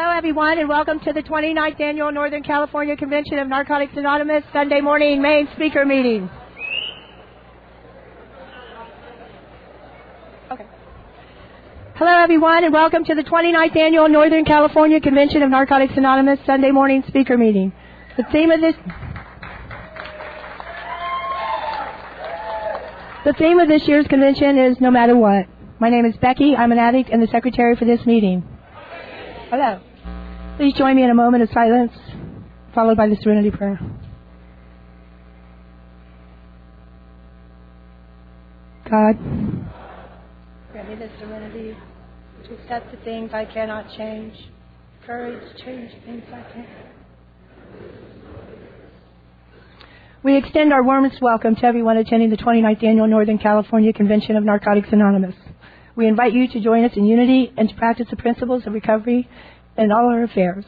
Hello, everyone, and welcome to the 29th Annual Northern California Convention of Narcotics Anonymous Sunday morning main speaker meeting. Okay. Hello, everyone, and welcome to the 29th Annual Northern California Convention of Narcotics Anonymous Sunday morning speaker meeting. The theme of this year's convention is No Matter What. My name is Becky. I'm an addict and the secretary for this meeting. Hello. Please join me in a moment of silence, followed by the Serenity Prayer. God, grant me the serenity to accept the things I cannot change, courage to change things I can. We extend our warmest welcome to everyone attending the 29th Annual Northern California Convention of Narcotics Anonymous. We invite you to join us in unity and to practice the principles of recovery in all our affairs.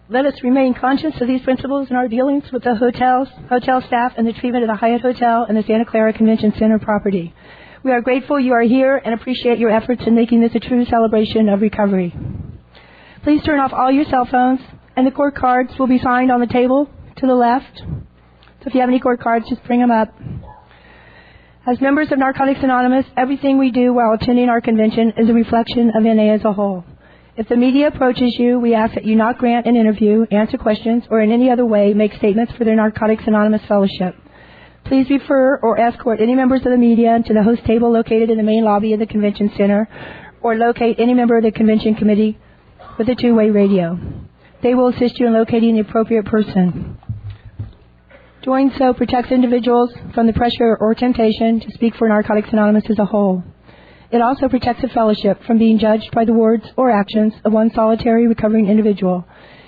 Let us remain conscious of these principles in our dealings with the hotel staff, and the treatment of the Hyatt Hotel and the Santa Clara Convention Center property. We are grateful you are here and appreciate your efforts in making this a true celebration of recovery. Please turn off all your cell phones, and the court cards will be signed on the table to the left. So if you have any court cards, just bring them up. As members of Narcotics Anonymous, everything we do while attending our convention is a reflection of NA as a whole. If the media approaches you, we ask that you not grant an interview, answer questions, or in any other way make statements for the Narcotics Anonymous Fellowship. Please refer or escort any members of the media to the host table located in the main lobby of the convention center, or locate any member of the convention committee with a two-way radio. They will assist you in locating the appropriate person. Doing so protects individuals from the pressure or temptation to speak for Narcotics Anonymous as a whole. It also protects the fellowship from being judged by the words or actions of one solitary recovering individual.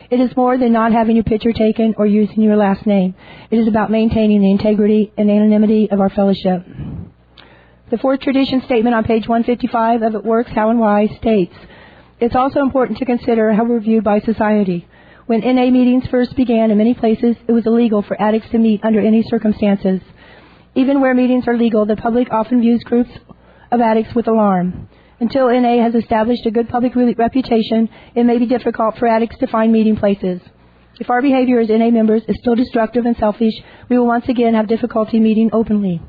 It is more than not having your picture taken or using your last name. It is about maintaining the integrity and anonymity of our fellowship. The fourth tradition statement on page 155 of It Works, How and Why states, it's also important to consider how we're viewed by society. When NA meetings first began in many places, it was illegal for addicts to meet under any circumstances. Even where meetings are legal, the public often views groups of addicts with alarm. Until NA has established a good public reputation, it may be difficult for addicts to find meeting places. If our behavior as NA members is still destructive and selfish, we will once again have difficulty meeting openly.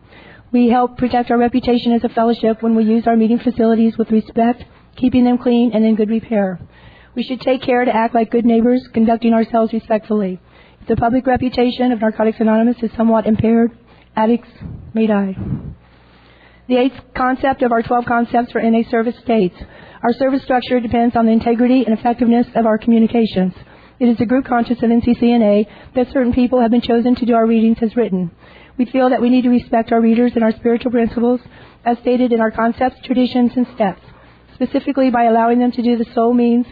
We help protect our reputation as a fellowship when we use our meeting facilities with respect, keeping them clean and in good repair. We should take care to act like good neighbors, conducting ourselves respectfully. If the public reputation of Narcotics Anonymous is somewhat impaired, addicts may die. The eighth concept of our 12 concepts for NA service states, our service structure depends on the integrity and effectiveness of our communications. It is a group conscious of NCCNA that certain people have been chosen to do our readings as written. We feel that we need to respect our readers and our spiritual principles as stated in our concepts, traditions, and steps, specifically by allowing them to be the sole means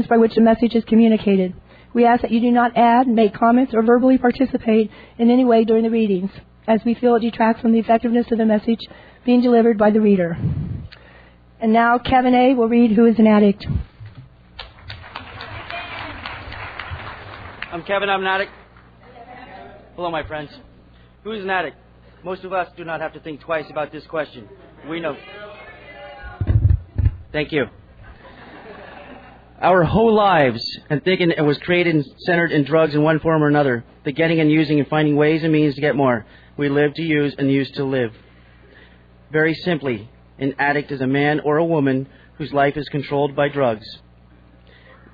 by which the message is communicated. We ask that you do not add, make comments, or verbally participate in any way during the readings, as we feel it detracts from the effectiveness of the message being delivered by the reader. And now Kevin A. will read Who is an Addict. I'm Kevin, I'm an addict. Hello, my friends. Who is an addict? Most of us do not have to think twice about this question. We know. Thank you. Our whole lives, and thinking it was created and centered in drugs in one form or another, the getting and using and finding ways and means to get more. We live to use and use to live. Very simply, an addict is a man or a woman whose life is controlled by drugs.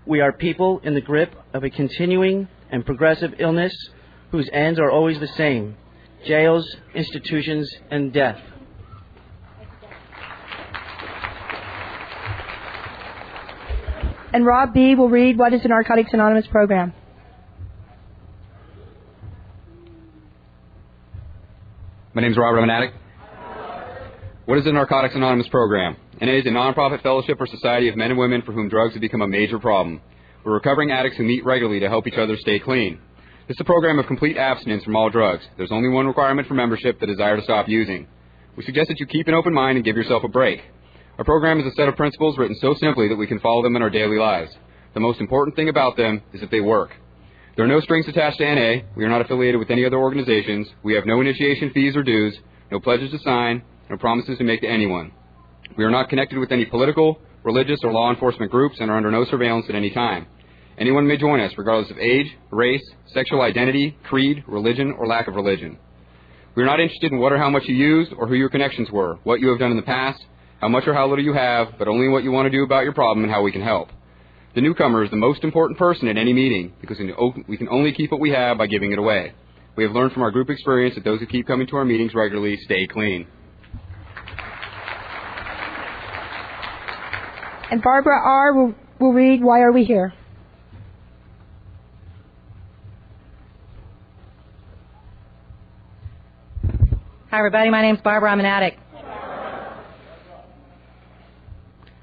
We are people in the grip of a continuing and progressive illness whose ends are always the same: jails, institutions, and death. And Rob B. will read What is the Narcotics Anonymous program. My name is Robert. I'm an addict. What is the Narcotics Anonymous program? NA is a nonprofit fellowship or society of men and women for whom drugs have become a major problem. We're recovering addicts who meet regularly to help each other stay clean. This is a program of complete abstinence from all drugs. There's only one requirement for membership: the desire to stop using. We suggest that you keep an open mind and give yourself a break. Our program is a set of principles written so simply that we can follow them in our daily lives. The most important thing about them is that they work. There are no strings attached to NA. We are not affiliated with any other organizations. We have no initiation fees or dues, no pledges to sign, no promises to make to anyone. We are not connected with any political, religious, or law enforcement groups and are under no surveillance at any time. Anyone may join us, regardless of age, race, sexual identity, creed, religion, or lack of religion. We are not interested in what or how much you used or who your connections were, what you have done in the past, how much or how little you have, but only what you want to do about your problem and how we can help. The newcomer is the most important person at any meeting because we can only keep what we have by giving it away. We have learned from our group experience that those who keep coming to our meetings regularly stay clean. And Barbara R. will read Why Are We Here? Hi, everybody. My name's Barbara. I'm an addict.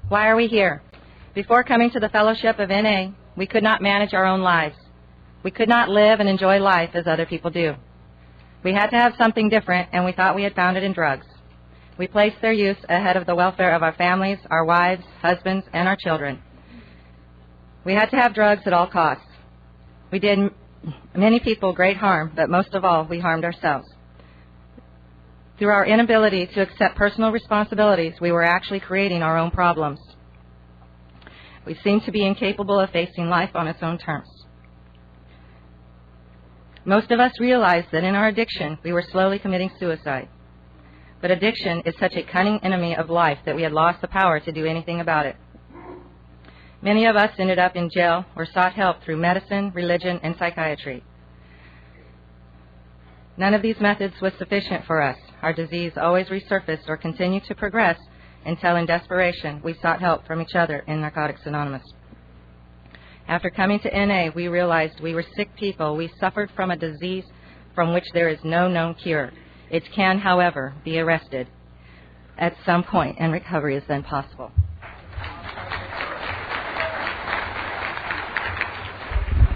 Why are we here? Before coming to the fellowship of NA, we could not manage our own lives. We could not live and enjoy life as other people do. We had to have something different, and we thought we had found it in drugs. We placed their use ahead of the welfare of our families, our wives, husbands, and our children. We had to have drugs at all costs. We did many people great harm, but most of all, we harmed ourselves. Through our inability to accept personal responsibilities, we were actually creating our own problems. We seemed to be incapable of facing life on its own terms. Most of us realized that in our addiction, we were slowly committing suicide. But addiction is such a cunning enemy of life that we had lost the power to do anything about it. Many of us ended up in jail or sought help through medicine, religion, and psychiatry. None of these methods was sufficient for us. Our disease always resurfaced or continued to progress until in desperation we sought help from each other in Narcotics Anonymous. After coming to NA, we realized we were sick people. We suffered from a disease from which there is no known cure. It can, however, be arrested at some point, and recovery is then possible.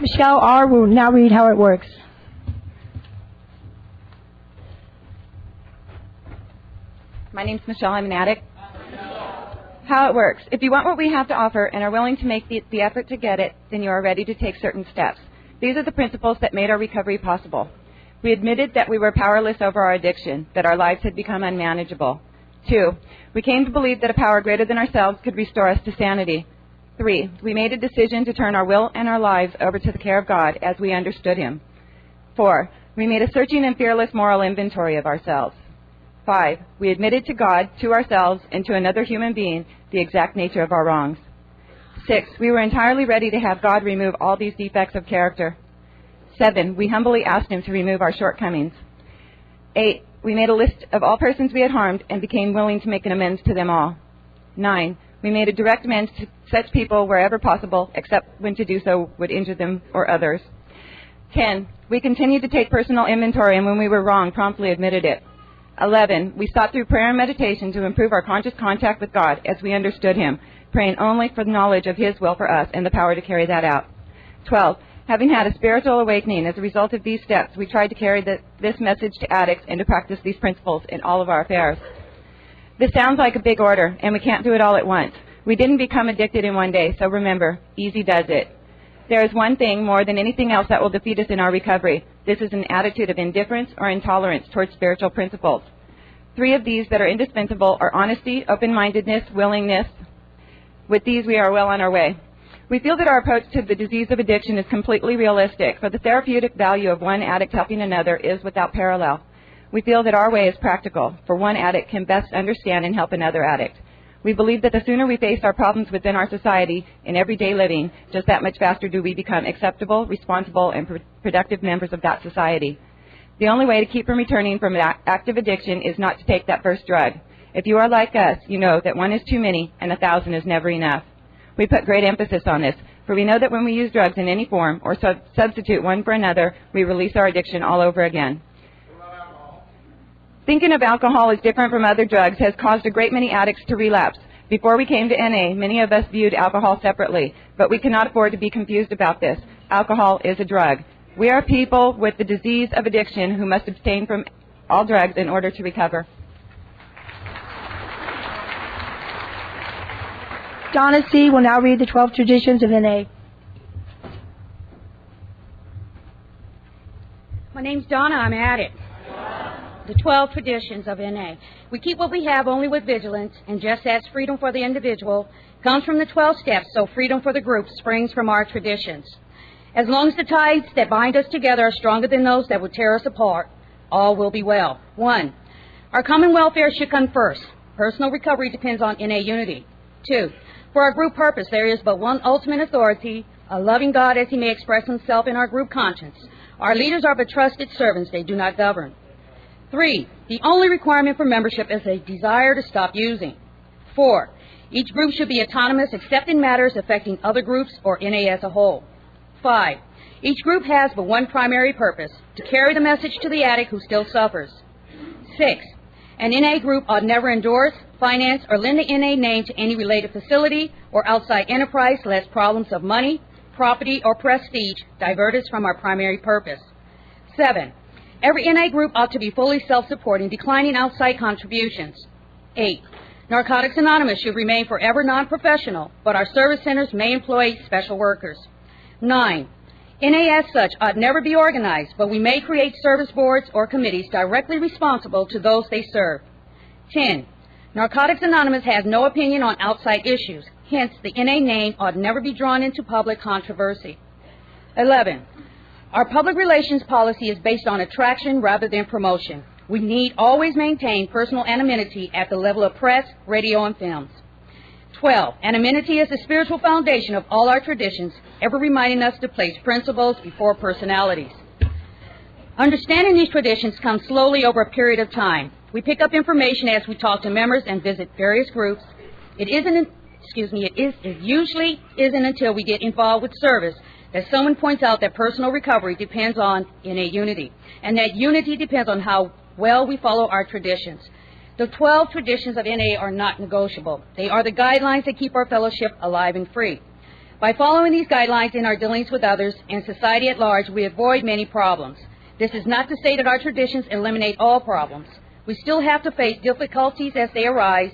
Michelle R. will now read How It Works. My name's Michelle. I'm an addict. How it works. If you want what we have to offer and are willing to make the effort to get it, then you are ready to take certain steps. These are the principles that made our recovery possible. We admitted that we were powerless over our addiction, that our lives had become unmanageable. 2, we came to believe that a power greater than ourselves could restore us to sanity. 3, we made a decision to turn our will and our lives over to the care of God as we understood Him. 4, we made a searching and fearless moral inventory of ourselves. 5, we admitted to God, to ourselves, and to another human being the exact nature of our wrongs. 6, we were entirely ready to have God remove all these defects of character. 7, we humbly asked Him to remove our shortcomings. 8, we made a list of all persons we had harmed and became willing to make an amends to them all. 9, we made a direct amends to such people wherever possible, except when to do so would injure them or others. 10, we continued to take personal inventory, and when we were wrong, promptly admitted it. 11, we sought through prayer and meditation to improve our conscious contact with God as we understood Him, praying only for the knowledge of His will for us and the power to carry that out. 12, having had a spiritual awakening as a result of these steps, we tried to carry this message to addicts and to practice these principles in all of our affairs. This sounds like a big order, and we can't do it all at once. We didn't become addicted in one day, so remember, easy does it. There is one thing more than anything else that will defeat us in our recovery. This is an attitude of indifference or intolerance towards spiritual principles. 3 of these that are indispensable are honesty, open-mindedness, willingness. With these, we are well on our way. We feel that our approach to the disease of addiction is completely realistic, for the therapeutic value of one addict helping another is without parallel. We feel that our way is practical, for one addict can best understand and help another addict. We believe that the sooner we face our problems within our society in everyday living, just that much faster do we become acceptable, responsible, and productive members of that society. The only way to keep from returning from active addiction is not to take that first drug. If you are like us, you know that 1 is too many and 1,000 is never enough. We put great emphasis on this, for we know that when we use drugs in any form or substitute one for another, we release our addiction all over again. Thinking of alcohol as different from other drugs has caused a great many addicts to relapse. Before we came to NA, many of us viewed alcohol separately, but we cannot afford to be confused about this. Alcohol is a drug. We are people with the disease of addiction who must abstain from all drugs in order to recover. Donna C. will now read the 12 traditions of NA. My name's Donna. I'm an addict. the 12 traditions of NA. We keep what we have only with vigilance, and just as freedom for the individual comes from the 12 steps, so freedom for the group springs from our traditions. As long as the ties that bind us together are stronger than those that would tear us apart, all will be well. 1, our common welfare should come first. Personal recovery depends on NA unity. 2, for our group purpose, there is but one ultimate authority, a loving God as he may express himself in our group conscience. Our leaders are but trusted servants, they do not govern. 3, the only requirement for membership is a desire to stop using. 4, each group should be autonomous except in matters affecting other groups or NA as a whole. 5, each group has but one primary purpose, to carry the message to the addict who still suffers. 6, an NA group ought never endorse, finance, or lend the NA name to any related facility or outside enterprise lest problems of money, property, or prestige divert us from our primary purpose. 7, every NA group ought to be fully self-supporting, declining outside contributions. 8, Narcotics Anonymous should remain forever non-professional, but our service centers may employ special workers. 9, NA as such ought never be organized, but we may create service boards or committees directly responsible to those they serve. 10, Narcotics Anonymous has no opinion on outside issues, hence the NA name ought never be drawn into public controversy. 11, our public relations policy is based on attraction rather than promotion. We need always maintain personal anonymity at the level of press, radio, and films. 12, anonymity is the spiritual foundation of all our traditions, ever reminding us to place principles before personalities. Understanding these traditions comes slowly over a period of time. We pick up information as we talk to members and visit various groups. It usually isn't until we get involved with service that someone points out that personal recovery depends on NA unity, and that unity depends on how well we follow our traditions. The 12 traditions of NA are not negotiable. They are the guidelines that keep our fellowship alive and free. By following these guidelines in our dealings with others and society at large, we avoid many problems. This is not to say that our traditions eliminate all problems. We still have to face difficulties as they arise,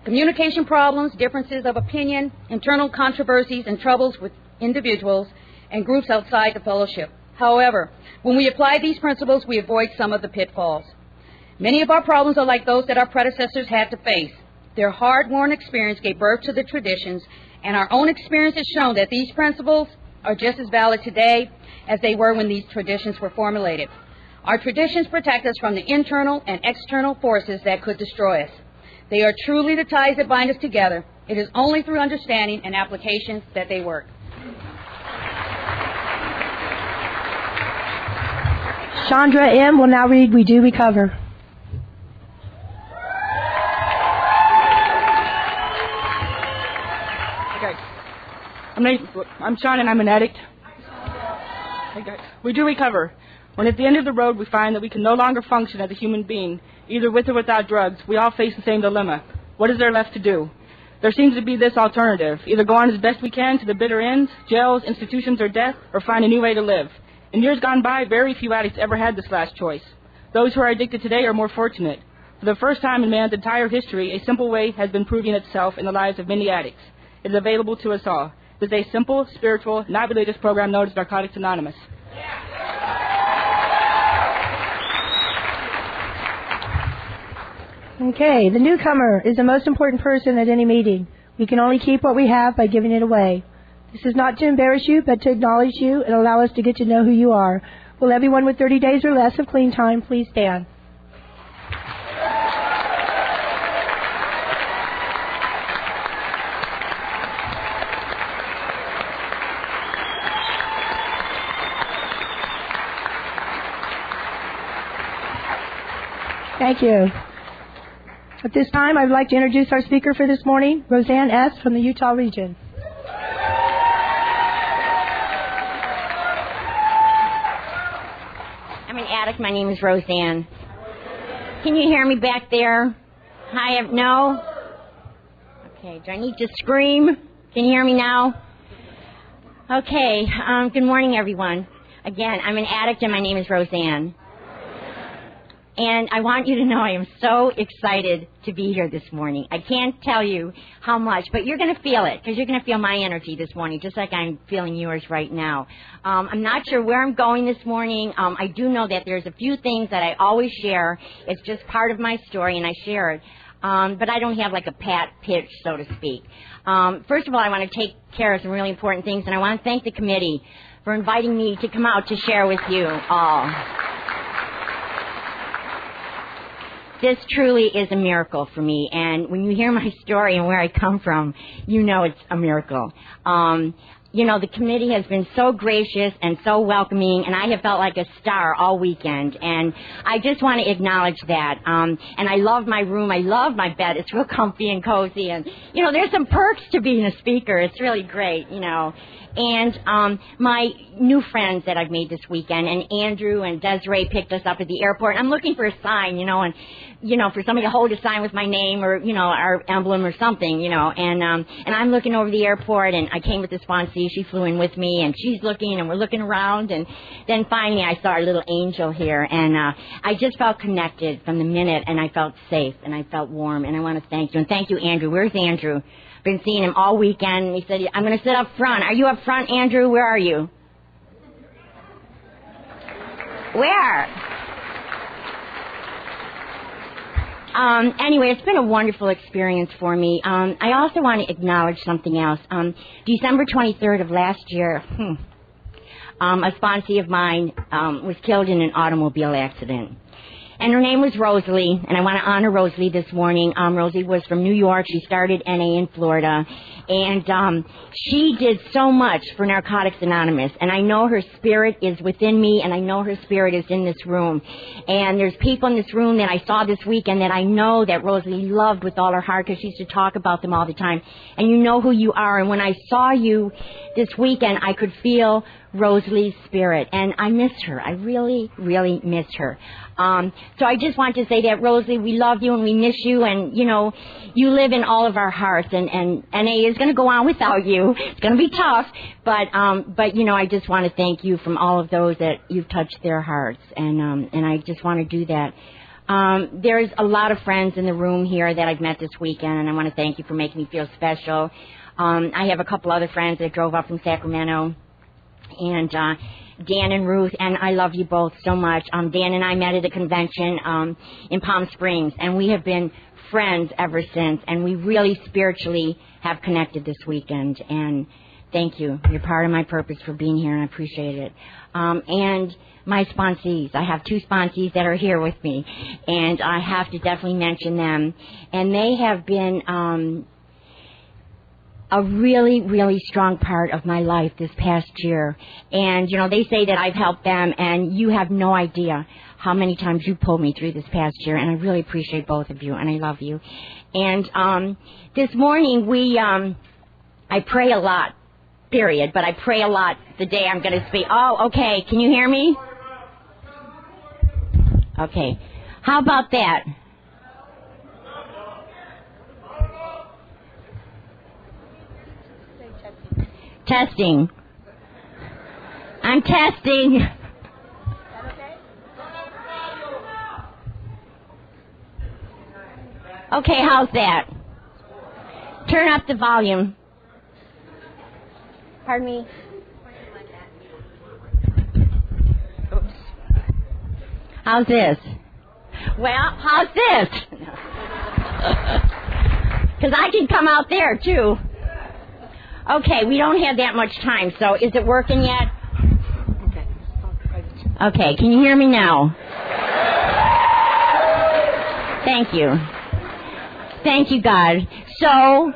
communication problems, differences of opinion, internal controversies, and troubles with individuals and groups outside the fellowship. However, when we apply these principles, we avoid some of the pitfalls. Many of our problems are like those that our predecessors had to face. Their hard-won experience gave birth to the traditions, and our own experience has shown that these principles are just as valid today as they were when these traditions were formulated. Our traditions protect us from the internal and external forces that could destroy us. They are truly the ties that bind us together. It is only through understanding and application that they work. Chandra M. will now read We Do Recover. I'm Sean, and I'm an addict. Hey guys. We do recover. When at the end of the road we find that we can no longer function as a human being, either with or without drugs, we all face the same dilemma. What is there left to do? There seems to be this alternative: either go on as best we can to the bitter ends, jails, institutions, or death, or find a new way to live. In years gone by, very few addicts ever had this last choice. Those who are addicted today are more fortunate. For the first time in man's entire history, a simple way has been proving itself in the lives of many addicts. It is available to us all. It is a simple, spiritual, not religious program known as Narcotics Anonymous. Okay, the newcomer is the most important person at any meeting. We can only keep what we have by giving it away. This is not to embarrass you, but to acknowledge you and allow us to get to know who you are. Will everyone with 30 days or less of clean time please stand? Thank you. At this time, I would like to introduce our speaker for this morning, Roseanne S. from the Utah region. I'm an addict. My name is Roseanne. Can you hear me back there? Hi, no? Okay, do I need to scream? Can you hear me now? Okay, good morning, everyone. Again, I'm an addict, and my name is Roseanne. And I want you to know I am so excited to be here this morning. I can't tell you how much, but you're going to feel it, because you're going to feel my energy this morning, just like I'm feeling yours right now. I'm not sure where I'm going this morning. I do know that there's a few things that I always share. It's just part of my story, and I share it. But I don't have like a pat pitch, so to speak. First of all, I want to take care of some really important things, and I want to thank the committee for inviting me to come out to share with you all. This truly is a miracle for me, and when you hear my story and where I come from, you know it's a miracle. You know, the committee has been so gracious and so welcoming, and I have felt like a star all weekend, and I just want to acknowledge that. And I love my room. I love my bed. It's real comfy and cozy, and, you know, there's some perks to being a speaker. It's really great, you know. And my new friends that I've made this weekend, and Andrew and Desiree picked us up at the airport. I'm looking for a sign, you know, and, you know, for somebody to hold a sign with my name or, you know, our emblem or something, you know. And I'm looking over the airport, and I came with the sponsee. She flew in with me, and she's looking, and we're looking around. And then finally I saw our little angel here, and I just felt connected from the minute, and I felt safe, and I felt warm. And I want to thank you. And thank you, Andrew. Where's Andrew? Been seeing him all weekend. He said, I'm going to sit up front. Are you up front, Andrew? Where are you? Where? Anyway, it's been a wonderful experience for me. I also want to acknowledge something else. December 23rd of last year, a sponsee of mine was killed in an automobile accident. And her name was Rosalie, and I want to honor Rosalie this morning. Rosalie was from New York. She started NA in Florida, and she did so much for Narcotics Anonymous. And I know her spirit is within me, and I know her spirit is in this room. And there's people in this room that I saw this weekend that I know that Rosalie loved with all her heart, because she used to talk about them all the time. And you know who you are. And when I saw you this weekend, I could feel Rosalie's spirit, and I miss her. I really, really miss her. So I just want to say that, Rosalie, we love you and we miss you, and, you know, you live in all of our hearts, and NA is going to go on without you. It's going to be tough, but, you know, I just want to thank you from all of those that you've touched their hearts, and I just want to do that. There's a lot of friends in the room here that I've met this weekend, and I want to thank you for making me feel special. I have a couple other friends that drove up from Sacramento, and Dan and Ruth, and I love you both so much. Dan and I met at a convention in Palm Springs, and we have been friends ever since, and we really spiritually have connected this weekend, and thank you. You're part of my purpose for being here, and I appreciate it. And my sponsees. I have two sponsees that are here with me, and I have to definitely mention them, and they have been a really, really strong part of my life this past year. And, you know, they say that I've helped them, and you have no idea how many times you pulled me through this past year, and I really appreciate both of you, and I love you. And this morning I pray a lot, period, but I pray a lot the day I'm going to speak. Oh, okay, can you hear me? Okay, how about that? Testing. I'm testing. Okay, how's that? Turn up the volume. Pardon me? Oops. How's this? Well, how's this? Because I can come out there, too. Okay, we don't have that much time, so is it working yet? Okay, can you hear me now? Thank you. Thank you, God. So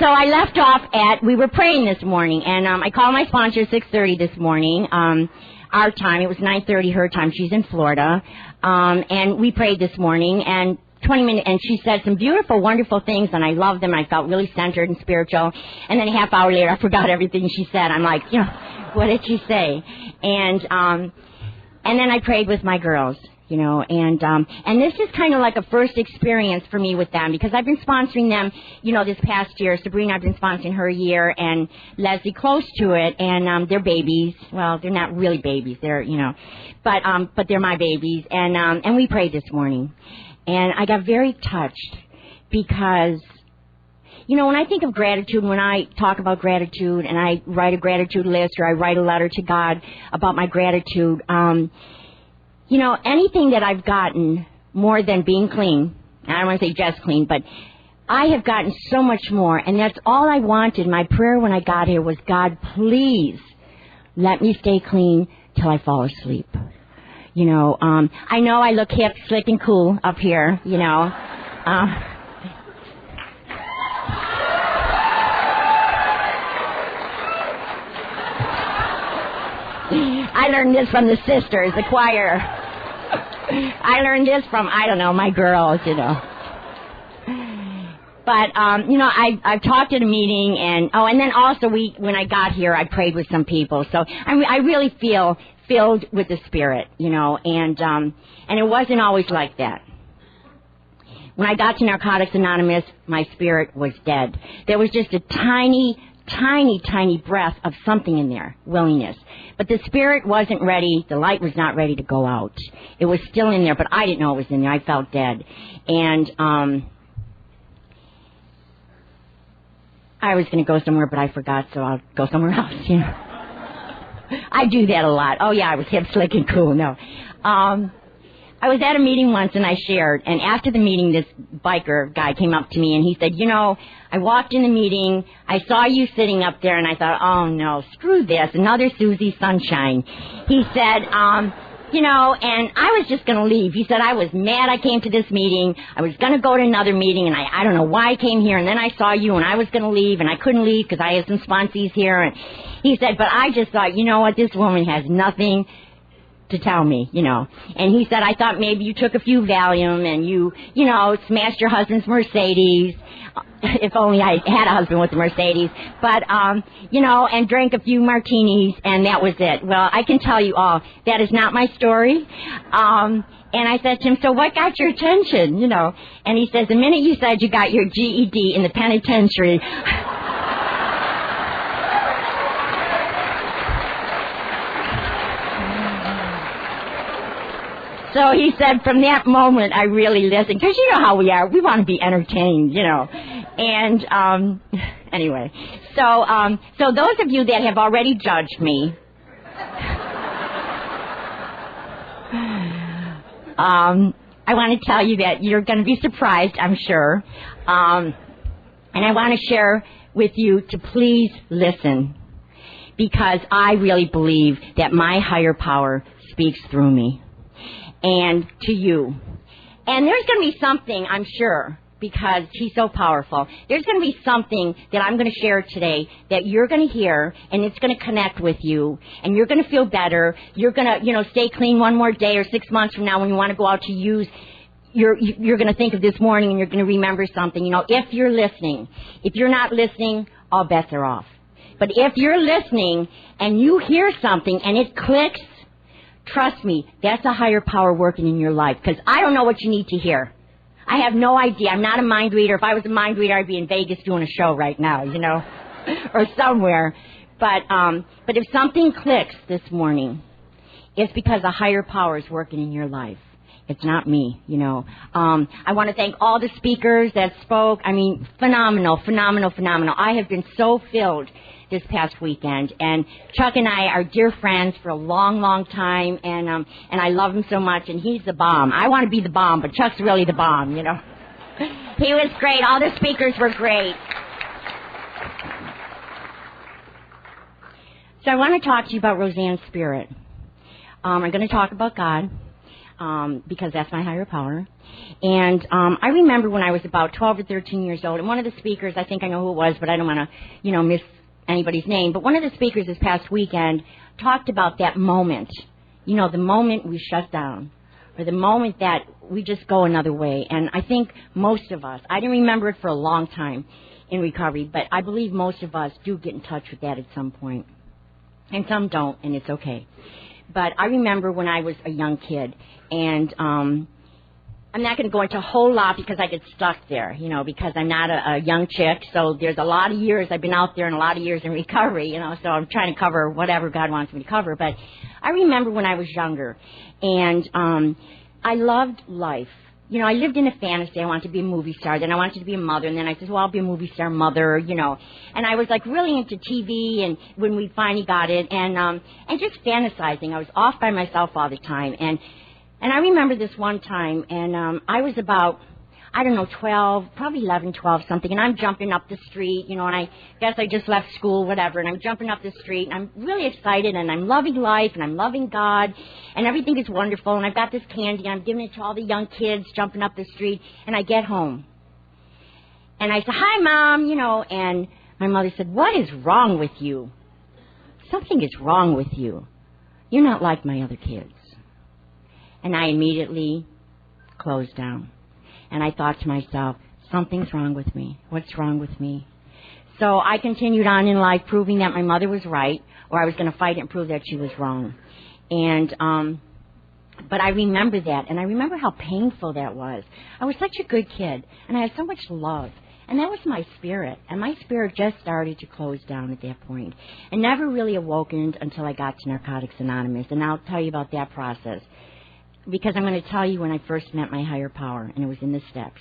I left off we were praying this morning, and I called my sponsor at 6:30 this morning, our time. It was 9:30 her time. She's in Florida. And we prayed this morning, and 20 minutes, and she said some beautiful, wonderful things, and I loved them, and I felt really centered and spiritual. And then a half hour later, I forgot everything she said. I'm like, what did she say? And then I prayed with my girls, you know, and this is kind of like a first experience for me with them because I've been sponsoring them, you know, this past year. Sabrina, I've been sponsoring her a year, and Leslie close to it, and they're babies. Well, they're not really babies, they're, you know, but they're my babies, and we prayed this morning, and I got very touched because, you know, when I think of gratitude, when I talk about gratitude, and I write a gratitude list or I write a letter to God about my gratitude, you know, anything that I've gotten more than being clean, I don't want to say just clean, but I have gotten so much more, and that's all I wanted. My prayer when I got here was, God, please let me stay clean till I fall asleep. You know I look hip, slick, and cool up here, you know. I learned this from the sisters, the choir. I learned this from, I don't know, my girls, you know. But, you know, I've talked at a meeting, and then also when I got here, I prayed with some people. So I really feel filled with the Spirit, you know, and it wasn't always like that. When I got to Narcotics Anonymous, my spirit was dead. There was just a tiny breath of something in there, willingness. But the spirit wasn't ready, the light was not ready to go out. It was still in there, but I didn't know it was in there. I felt dead. And I was going to go somewhere, but I forgot, so I'll go somewhere else, you know. I do that a lot. Oh, yeah, I was hip, slick, and cool. No. I was at a meeting once, and I shared, and after the meeting, this biker guy came up to me, and he said, you know, I walked in the meeting, I saw you sitting up there, and I thought, oh, no, screw this, another Susie Sunshine. He said, you know, and I was just going to leave. He said, I was mad I came to this meeting. I was going to go to another meeting, and I don't know why I came here, and then I saw you, and I was going to leave, and I couldn't leave because I had some sponsees here, and he said, but I just thought, you know what, this woman has nothing to tell me, you know. And he said, I thought maybe you took a few Valium and you know, smashed your husband's Mercedes. If only I had a husband with a Mercedes. But, you know, and drank a few martinis, and that was it. Well, I can tell you all, that is not my story. And I said to him, so what got your attention, you know? And he says, the minute you said you got your GED in the penitentiary... So he said, from that moment, I really listened. Because you know how we are. We want to be entertained, you know. And, anyway. So those of you that have already judged me, I want to tell you that you're going to be surprised, I'm sure. And I want to share with you to please listen. Because I really believe that my higher power speaks through me. And to you. And there's going to be something, I'm sure, because he's so powerful. There's going to be something that I'm going to share today that you're going to hear, and it's going to connect with you, and you're going to feel better. You're going to, you know, stay clean one more day, or 6 months from now when you want to go out to use, you're going to think of this morning, and you're going to remember something. You know, if you're listening. If you're not listening, all bets are off. But if you're listening, and you hear something, and it clicks, trust me, that's a higher power working in your life. Because I don't know what you need to hear. I have no idea. I'm not a mind reader. If I was a mind reader, I'd be in Vegas doing a show right now, you know, or somewhere. But if something clicks this morning, it's because a higher power is working in your life. It's not me, you know. I want to thank all the speakers that spoke. I mean, phenomenal. I have been so filled this past weekend, and Chuck and I are dear friends for a long time, and I love him so much, and he's the bomb. I want to be the bomb, but Chuck's really the bomb, you know. He was great. All the speakers were great. So I want to talk to you about Roseanne's spirit. I'm going to talk about God, because that's my higher power. And I remember when I was about 12 or 13 years old, and one of the speakers, I think I know who it was, but I don't want to, you know, miss anybody's name, but one of the speakers this past weekend talked about that moment, you know, the moment we shut down, or the moment that we just go another way. And I think most of us, I didn't remember it for a long time in recovery, but I believe most of us do get in touch with that at some point. And some don't, and it's okay. But I remember when I was a young kid, and I'm not going to go into a whole lot because I get stuck there, you know, because I'm not a young chick. So there's a lot of years I've been out there and a lot of years in recovery, you know, so I'm trying to cover whatever God wants me to cover. But I remember when I was younger, and I loved life. You know, I lived in a fantasy. I wanted to be a movie star. Then I wanted to be a mother. And then I said, well, I'll be a movie star mother, you know. And I was, like, really into TV and when we finally got it. And just fantasizing. I was off by myself all the time. And I remember this one time, and I was about, I don't know, 12, probably 11, 12, something. And I'm jumping up the street, you know, and I guess I just left school, whatever. And I'm jumping up the street, and I'm really excited, and I'm loving life, and I'm loving God, and everything is wonderful. And I've got this candy, and I'm giving it to all the young kids jumping up the street. And I get home. And I said, hi, Mom, you know. And my mother said, what is wrong with you? Something is wrong with you. You're not like my other kids. And I immediately closed down. And I thought to myself, something's wrong with me. What's wrong with me? So I continued on in life proving that my mother was right, or I was going to fight and prove that she was wrong. And, but I remember that, and I remember how painful that was. I was such a good kid, and I had so much love. And that was my spirit. And my spirit just started to close down at that point. And never really awokened until I got to Narcotics Anonymous. And I'll tell you about that process, because I'm going to tell you when I first met my higher power, and it was in the steps.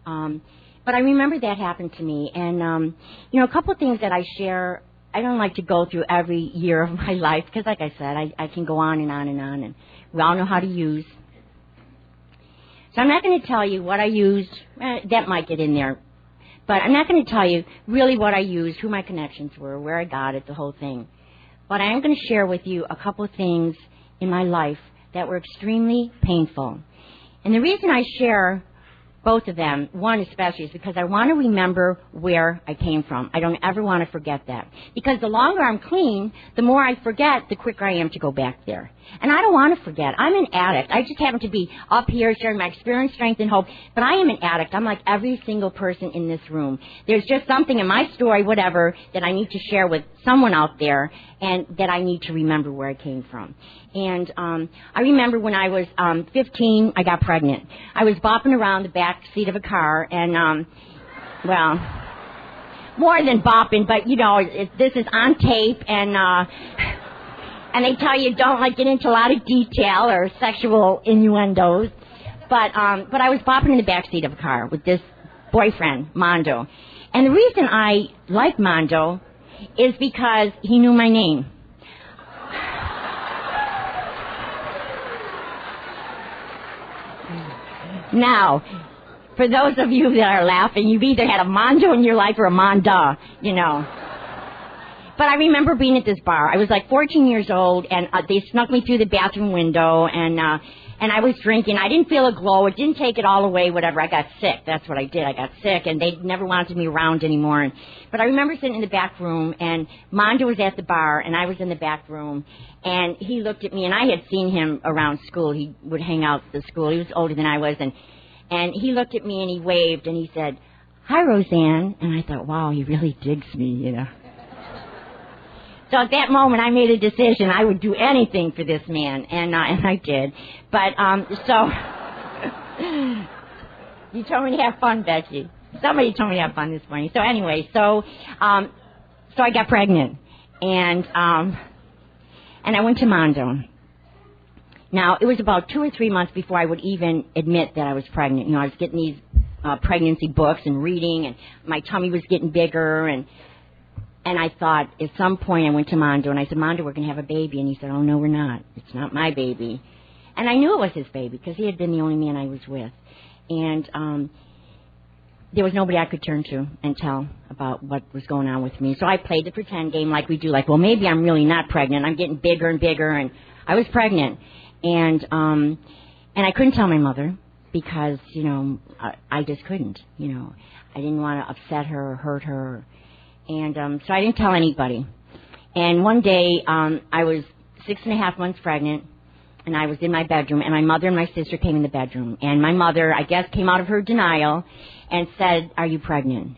But I remember that happened to me. And, you know, a couple of things that I share, I don't like to go through every year of my life, because like I said, I can go on and on and on, and we all know how to use. So I'm not going to tell you what I used. That might get in there. But I'm not going to tell you really what I used, who my connections were, where I got it, the whole thing. But I am going to share with you a couple of things in my life that were extremely painful. And the reason I share both of them, one especially, is because I want to remember where I came from. I don't ever want to forget that. Because the longer I'm clean, the more I forget, the quicker I am to go back there. And I don't want to forget. I'm an addict. I just happen to be up here sharing my experience, strength, and hope. But I am an addict. I'm like every single person in this room. There's just something in my story, whatever, that I need to share with someone out there, and that I need to remember where I came from. And I remember when I was 15, I got pregnant. I was bopping around the back seat of a car, and, well, more than bopping, but, you know, this is on tape, and they tell you don't, like, get into a lot of detail or sexual innuendos. But I was bopping in the back seat of a car with this boyfriend, Mondo. And the reason I like Mondo is because he knew my name. Now, for those of you that are laughing, you've either had a Mondo in your life or a Monda, you know. But I remember being at this bar. I was like 14 years old, and they snuck me through the bathroom window, and I was drinking. I didn't feel a glow. It didn't take it all away, whatever. I got sick. That's what I did. I got sick, and they never wanted me around anymore. But I remember sitting in the back room, and Mondo was at the bar, and I was in the back room, and he looked at me, and I had seen him around school. He would hang out at the school. He was older than I was, and he looked at me, and he waved, and he said, "Hi, Roseanne." And I thought, wow, he really digs me, you know. So at that moment, I made a decision. I would do anything for this man, and I did. But, so, you told me to have fun, Becky. Somebody told me to have fun this morning. So anyway, so I got pregnant, and I went to Mondo. Now, it was about 2 or 3 months before I would even admit that I was pregnant. You know, I was getting these pregnancy books and reading, and my tummy was getting bigger, and I thought, at some point, I went to Mondo, and I said, "Mondo, we're going to have a baby." And he said, "Oh, no, we're not. It's not my baby." And I knew it was his baby, because he had been the only man I was with. And there was nobody I could turn to and tell about what was going on with me. So I played the pretend game like we do, like, well, maybe I'm really not pregnant. I'm getting bigger and bigger, and I was pregnant. And I couldn't tell my mother, because, you know, I just couldn't, you know. I didn't want to upset her or hurt her. And so I didn't tell anybody. And one day, I was 6.5 months pregnant, and I was in my bedroom, and my mother and my sister came in the bedroom. And my mother, I guess, came out of her denial and said, "Are you pregnant?"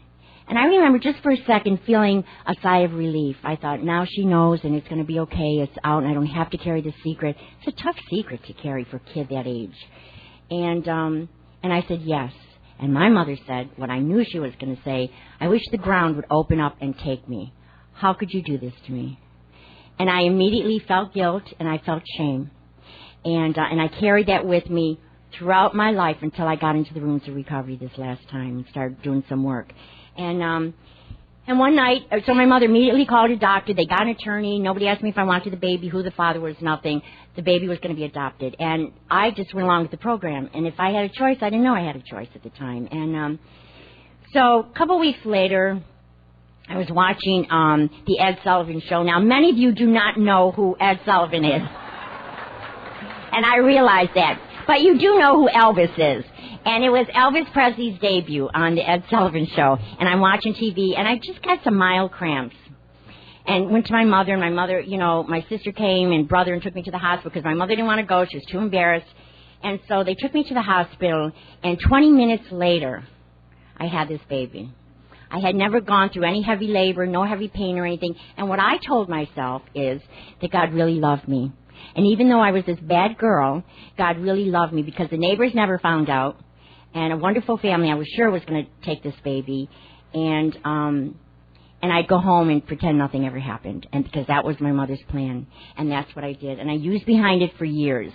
And I remember just for a second feeling a sigh of relief. I thought, now she knows and it's going to be okay. It's out and I don't have to carry the secret. It's a tough secret to carry for a kid that age. And I said yes. And my mother said what I knew she was going to say, I wish the ground would open up and take me. How could you do this to me? And I immediately felt guilt and I felt shame. And I carried that with me throughout my life until I got into the rooms of recovery this last time and started doing some work. And one night, so my mother immediately called a doctor. They got an attorney. Nobody asked me if I wanted the baby, who the father was, nothing. The baby was going to be adopted. And I just went along with the program. And if I had a choice, I didn't know I had a choice at the time. And so a couple weeks later, I was watching the Ed Sullivan Show. Now, many of you do not know who Ed Sullivan is. And I realize that. But you do know who Elvis is. And it was Elvis Presley's debut on the Ed Sullivan Show. And I'm watching TV, and I just got some mild cramps. And went to my mother, and my mother, you know, my sister came and brother and took me to the hospital because my mother didn't want to go. She was too embarrassed. And so they took me to the hospital, and 20 minutes later, I had this baby. I had never gone through any heavy labor, no heavy pain or anything. And what I told myself is that God really loved me. And even though I was this bad girl, God really loved me because the neighbors never found out. And a wonderful family, I was sure, was going to take this baby. And I'd go home and pretend nothing ever happened. And because that was my mother's plan. And that's what I did. And I used behind it for years.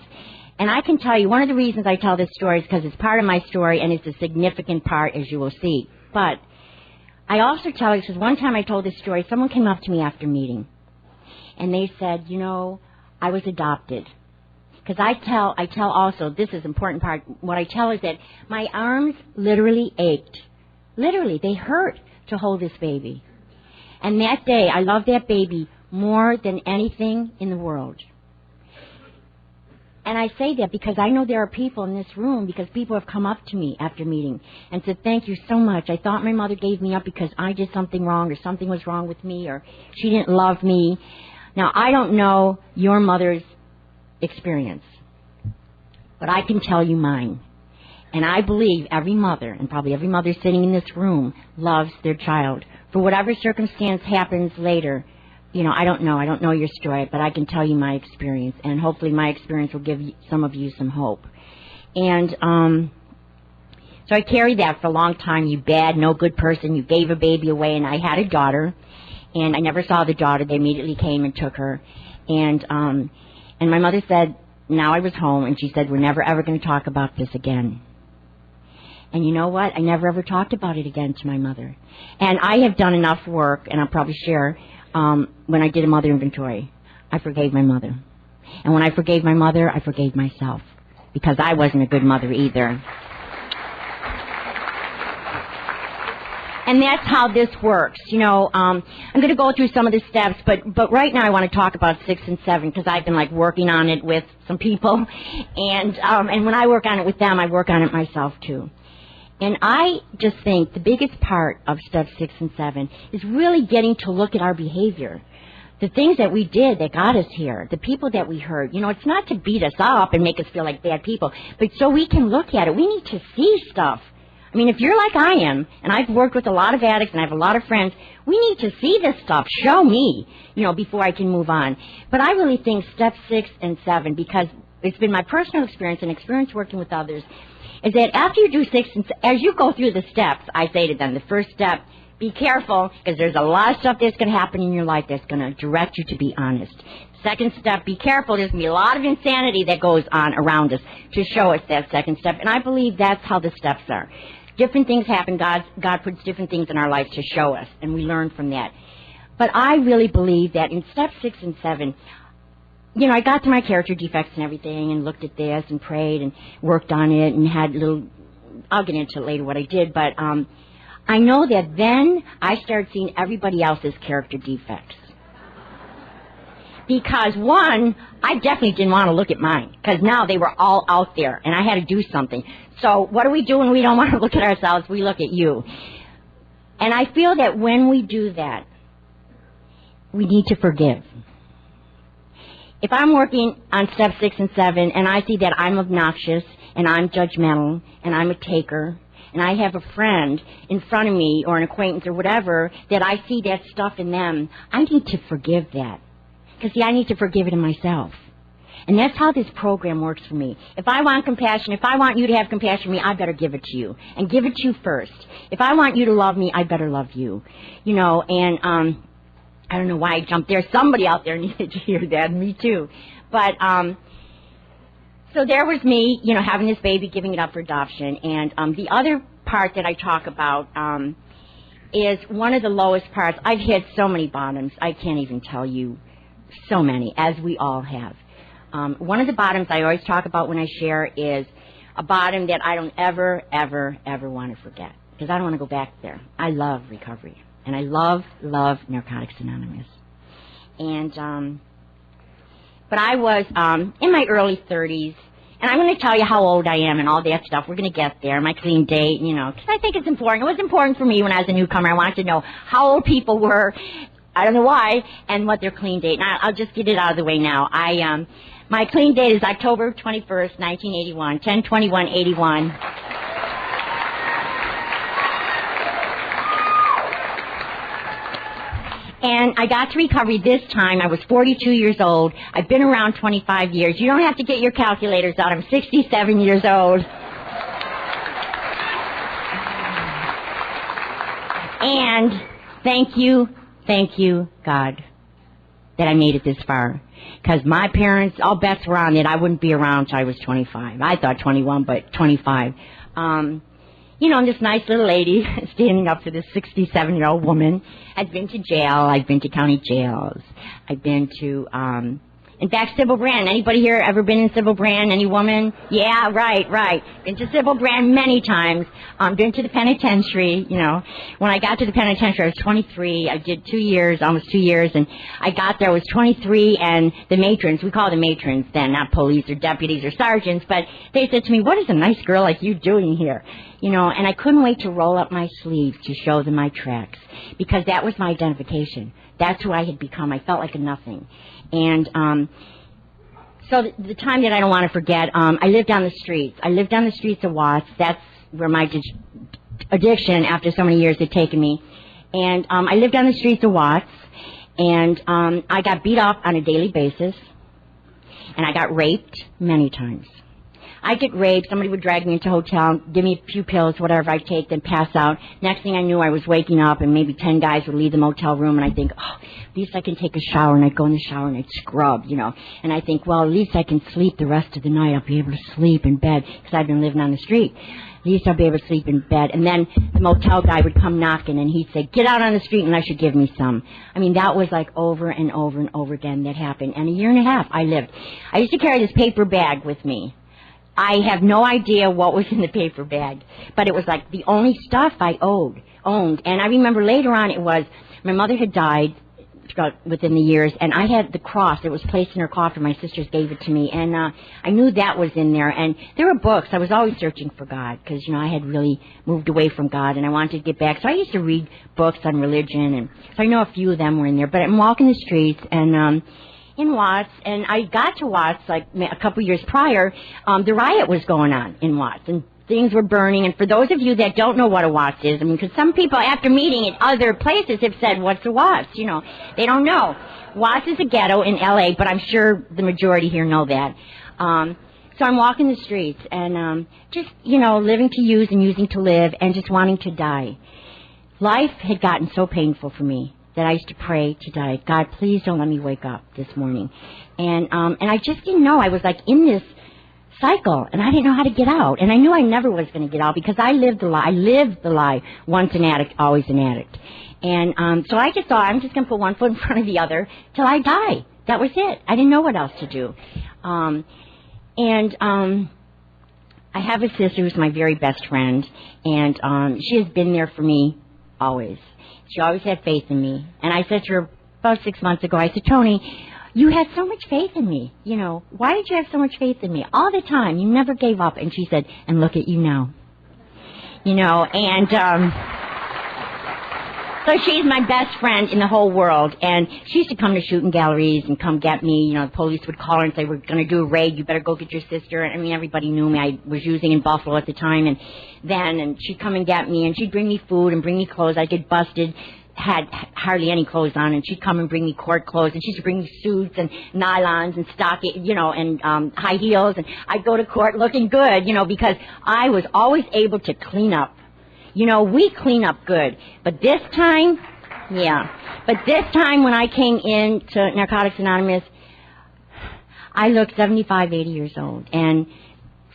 And I can tell you, one of the reasons I tell this story is because it's part of my story and it's a significant part, as you will see. But I also tell you, because one time I told this story, someone came up to me after meeting. And they said, you know, I was adopted. Because I tell also, this is an important part, what I tell is that my arms literally ached. Literally, they hurt to hold this baby. And that day, I loved that baby more than anything in the world. And I say that because I know there are people in this room, because people have come up to me after meeting and said, thank you so much. I thought my mother gave me up because I did something wrong or something was wrong with me or she didn't love me. Now, I don't know your mother's experience, but I can tell you mine. And I believe every mother, and probably every mother sitting in this room, loves their child. For whatever circumstance happens later, you know, I don't know your story, but I can tell you my experience, and hopefully my experience will give some of you some hope. And so I carried that for a long time. You bad, no good person, you gave a baby away, and I had a daughter, and I never saw the daughter. They immediately came and took her. And my mother said, now I was home, and she said, we're never ever going to talk about this again. And you know what? I never ever talked about it again to my mother. And I have done enough work, and I'll probably share, when I did a mother inventory, I forgave my mother. And when I forgave my mother, I forgave myself, because I wasn't a good mother either. And that's how this works. You know, I'm going to go through some of the steps, but right now I want to talk about 6 and 7 because I've been like working on it with some people, and when I work on it with them, I work on it myself too. And I just think the biggest part of steps 6 and 7 is really getting to look at our behavior. The things that we did that got us here, the people that we hurt. You know, it's not to beat us up and make us feel like bad people, but so we can look at it. We need to see stuff. I mean, if you're like I am, and I've worked with a lot of addicts and I have a lot of friends, we need to see this stuff. Show me, you know, before I can move on. But I really think steps 6 and 7, because it's been my personal experience and experience working with others, is that after you do 6 and 7, as you go through the steps, I say to them, the first step, be careful, because there's a lot of stuff that's going to happen in your life that's going to direct you to be honest. Second step, be careful. There's going to be a lot of insanity that goes on around us to show us that second step. And I believe that's how the steps are. Different things happen. God puts different things in our life to show us, and we learn from that. But I really believe that in steps 6 and 7, you know, I got to my character defects and everything and looked at this and prayed and worked on it and had little, I'll get into it later what I did, but I know that then I started seeing everybody else's character defects. Because, one, I definitely didn't want to look at mine, because now they were all out there, and I had to do something. So what do we do when we don't want to look at ourselves? We look at you. And I feel that when we do that, we need to forgive. If I'm working on step 6 and 7, and I see that I'm obnoxious, and I'm judgmental, and I'm a taker, and I have a friend in front of me or an acquaintance or whatever that I see that stuff in them, I need to forgive that. Because, see, I need to forgive it in myself. And that's how this program works for me. If I want compassion, if I want you to have compassion for me, I better give it to you. And give it to you first. If I want you to love me, I better love you. You know, and I don't know why I jumped there. Somebody out there needed to hear that, me too. But, so there was me, you know, having this baby, giving it up for adoption. And the other part that I talk about is one of the lowest parts. I've hit so many bottoms, I can't even tell you so many, as we all have. One of the bottoms I always talk about when I share is a bottom that I don't ever, ever, ever want to forget. Because I don't want to go back there. I love recovery. And I love Narcotics Anonymous. And, but I was in my early 30s. And I'm going to tell you how old I am and all that stuff. We're going to get there. My clean date, you know, because I think it's important. It was important for me when I was a newcomer. I wanted to know how old people were, I don't know why, and what their clean date. And I'll just get it out of the way now. My clean date is October 21st, 1981, 10/21/81. And I got to recovery this time. I was 42 years old. I've been around 25 years. You don't have to get your calculators out. I'm 67 years old. And thank you, God, that I made it this far. Because my parents, all bets were on it. I wouldn't be around until I was 25. I thought 21, but 25. You know, I'm this nice little lady standing up to this 67-year-old woman. I've been to jail. I've been to county jails. I've been to, in fact, Sybil Brand. Anybody here ever been in Sybil Brand? Any woman? Yeah, right. Been to Sybil Brand many times. Been to the penitentiary, you know. When I got to the penitentiary, I was 23. I did 2 years, almost 2 years, and I got there, I was 23, and the matrons, we call them matrons then, not police or deputies or sergeants, but they said to me, what is a nice girl like you doing here? You know, and I couldn't wait to roll up my sleeves to show them my tracks, because that was my identification. That's who I had become. I felt like a nothing. And so the time that I don't want to forget, I lived on the streets. I lived on the streets of Watts. That's where my addiction, after so many years, had taken me. And I lived on the streets of Watts, and I got beat up on a daily basis, and I got raped many times. I'd get raped, somebody would drag me into a hotel, give me a few pills, whatever I'd take, then pass out. Next thing I knew, I was waking up, and maybe 10 guys would leave the motel room, and I'd think, oh, at least I can take a shower, and I'd go in the shower, and I'd scrub, you know. And I think, well, at least I can sleep the rest of the night. I'll be able to sleep in bed, because I've been living on the street. At least I'll be able to sleep in bed. And then the motel guy would come knocking, and he'd say, get out on the street unless you give me some. I mean, that was like over and over and over again that happened. And a year and a half I lived. I used to carry this paper bag with me. I have no idea what was in the paper bag, but it was like the only stuff I owned. And I remember later on it was, my mother had died within the years, and I had the cross that was placed in her coffin. My sisters gave it to me, and I knew that was in there. And there were books. I was always searching for God, because, you know, I had really moved away from God, and I wanted to get back. So I used to read books on religion, and so I know a few of them were in there. But I'm walking the streets, and in Watts, and I got to Watts like a couple years prior. The riot was going on in Watts, and things were burning. And for those of you that don't know what a Watts is, I mean, because some people after meeting at other places have said, what's a Watts? You know, they don't know. Watts is a ghetto in L.A., but I'm sure the majority here know that. So I'm walking the streets, and just, you know, living to use and using to live, and just wanting to die. Life had gotten so painful for me that I used to pray to die. God, please don't let me wake up this morning. And I just didn't know. I was like in this cycle, and I didn't know how to get out. And I knew I never was going to get out, because I lived the lie. I lived the lie. Once an addict, always an addict. And so I just thought, I'm just going to put one foot in front of the other till I die. That was it. I didn't know what else to do. I have a sister who's my very best friend, and she has been there for me always. She always had faith in me. And I said to her about 6 months ago, I said, Tony, you had so much faith in me. You know, why did you have so much faith in me? All the time. You never gave up. And she said, and look at you now. You know, and So she's my best friend in the whole world, and she used to come to shooting galleries and come get me. You know, the police would call her and say, we're going to do a raid, you better go get your sister. I mean, everybody knew me. I was using in Buffalo at the time, and she'd come and get me, and she'd bring me food and bring me clothes. I'd get busted, had hardly any clothes on, and she'd come and bring me court clothes, and she'd bring me suits and nylons and stocking, you know, and high heels, and I'd go to court looking good, you know, because I was always able to clean up. You know, we clean up good. But this time, when I came in to Narcotics Anonymous, I looked 75, 80 years old. And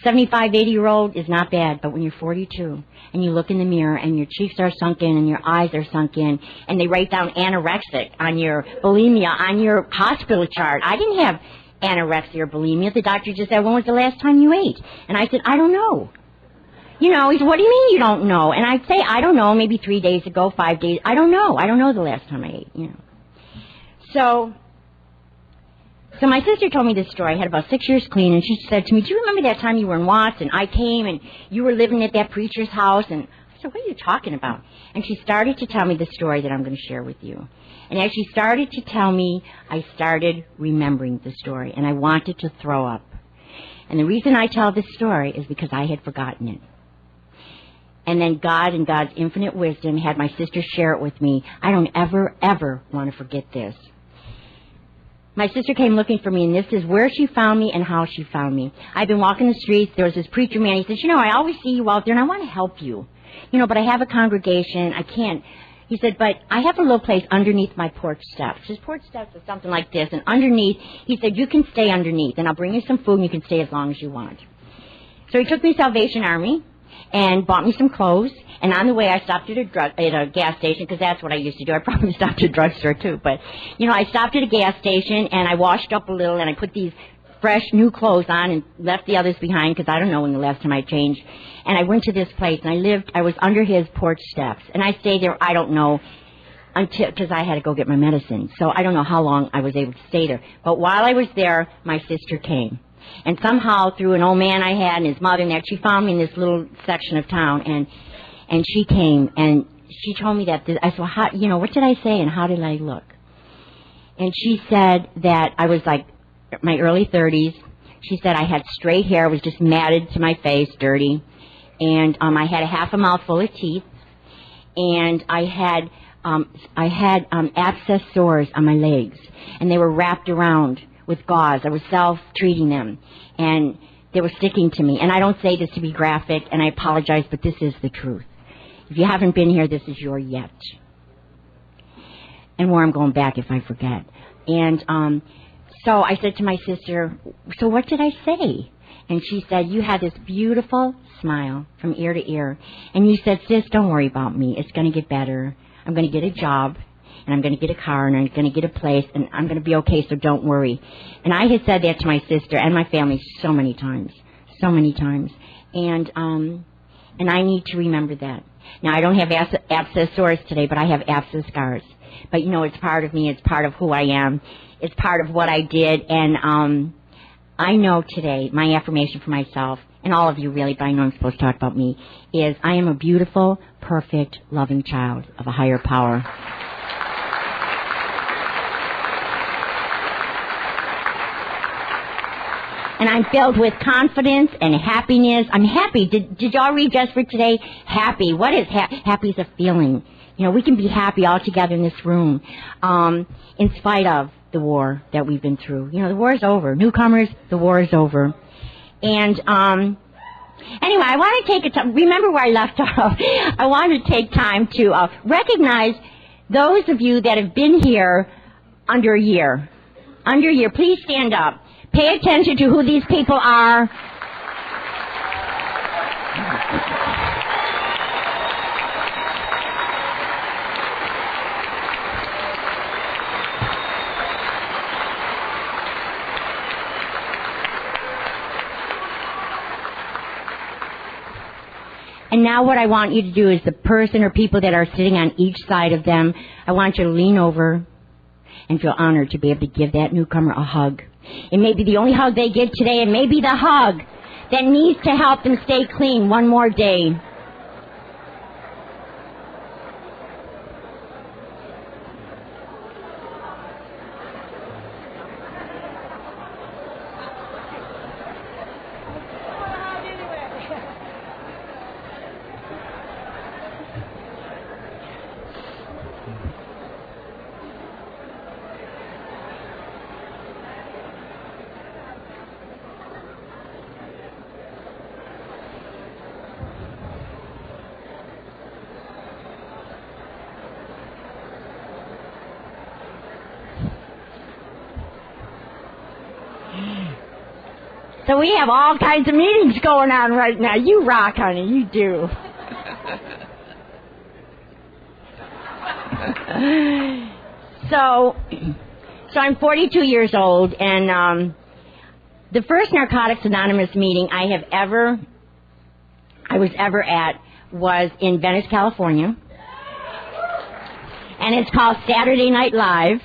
75, 80-year-old is not bad, but when you're 42 and you look in the mirror and your cheeks are sunk in and your eyes are sunk in and they write down anorexic on your bulimia on your hospital chart. I didn't have anorexia or bulimia. The doctor just said, when was the last time you ate? And I said, I don't know. You know, he said, what do you mean you don't know? And I'd say, I don't know, maybe 3 days ago, 5 days. I don't know. I don't know the last time I ate, you know. So my sister told me this story. I had about 6 years clean, and she said to me, do you remember that time you were in Watts, and I came, and you were living at that preacher's house? And I said, what are you talking about? And she started to tell me the story that I'm going to share with you. And as she started to tell me, I started remembering the story, and I wanted to throw up. And the reason I tell this story is because I had forgotten it. And then God, in God's infinite wisdom, had my sister share it with me. I don't ever, ever want to forget this. My sister came looking for me, and this is where she found me and how she found me. I've been walking the streets. There was this preacher man. He says, you know, I always see you out there, and I want to help you. You know, but I have a congregation. I can't. He said, but I have a little place underneath my porch steps. His porch steps is something like this, and underneath, he said, you can stay underneath, and I'll bring you some food, and you can stay as long as you want. So he took me to Salvation Army and bought me some clothes, and on the way I stopped at a gas station, because that's what I used to do. I probably stopped at a drugstore too, but, you know, I stopped at a gas station, and I washed up a little, and I put these fresh new clothes on and left the others behind, because I don't know when the last time I changed. And I went to this place, and I was under his porch steps, and I stayed there, I don't know, because I had to go get my medicine. So I don't know how long I was able to stay there. But while I was there, my sister came. And somehow, through an old man I had and his mother and that, she found me in this little section of town. And she came, and she told me that. I said, how, you know, what did I say and how did I look? And she said that I was like my early 30s. She said I had straight hair, was just matted to my face, dirty. And I had a half a mouth full of teeth. And I had abscess sores on my legs. And they were wrapped around with gauze. I was self-treating them, and they were sticking to me. And I don't say this to be graphic, and I apologize, but this is the truth. If you haven't been here, this is your yet. And where I'm going back if I forget. And so I said to my sister, so what did I say? And she said, you had this beautiful smile from ear to ear. And you said, sis, don't worry about me. It's going to get better. I'm going to get a job. And I'm going to get a car, and I'm going to get a place, and I'm going to be okay, so don't worry. And I had said that to my sister and my family so many times. And I need to remember that. Now, I don't have abscess sores today, but I have abscess scars. But, you know, it's part of me. It's part of who I am. It's part of what I did. And I know today, my affirmation for myself, and all of you really, but I know I'm supposed to talk about me, is I am a beautiful, perfect, loving child of a higher power. And I'm filled with confidence and happiness. I'm happy. Did y'all read just for today? Happy. What is happy? Is a feeling. You know, we can be happy all together in this room, in spite of the war that we've been through. You know, the war is over. Newcomers, the war is over. And anyway, I want to take remember where I left off. I want to take time to recognize those of you that have been here under a year. Under a year. Please stand up. Pay attention to who these people are. And now what I want you to do is the person or people that are sitting on each side of them, I want you to lean over and feel honored to be able to give that newcomer a hug. It may be the only hug they get today. It may be the hug that needs to help them stay clean one more day. So we have all kinds of meetings going on right now. You rock, honey. You do. So I'm 42 years old, and the first Narcotics Anonymous meeting I was ever at was in Venice, California, and it's called Saturday Night Live,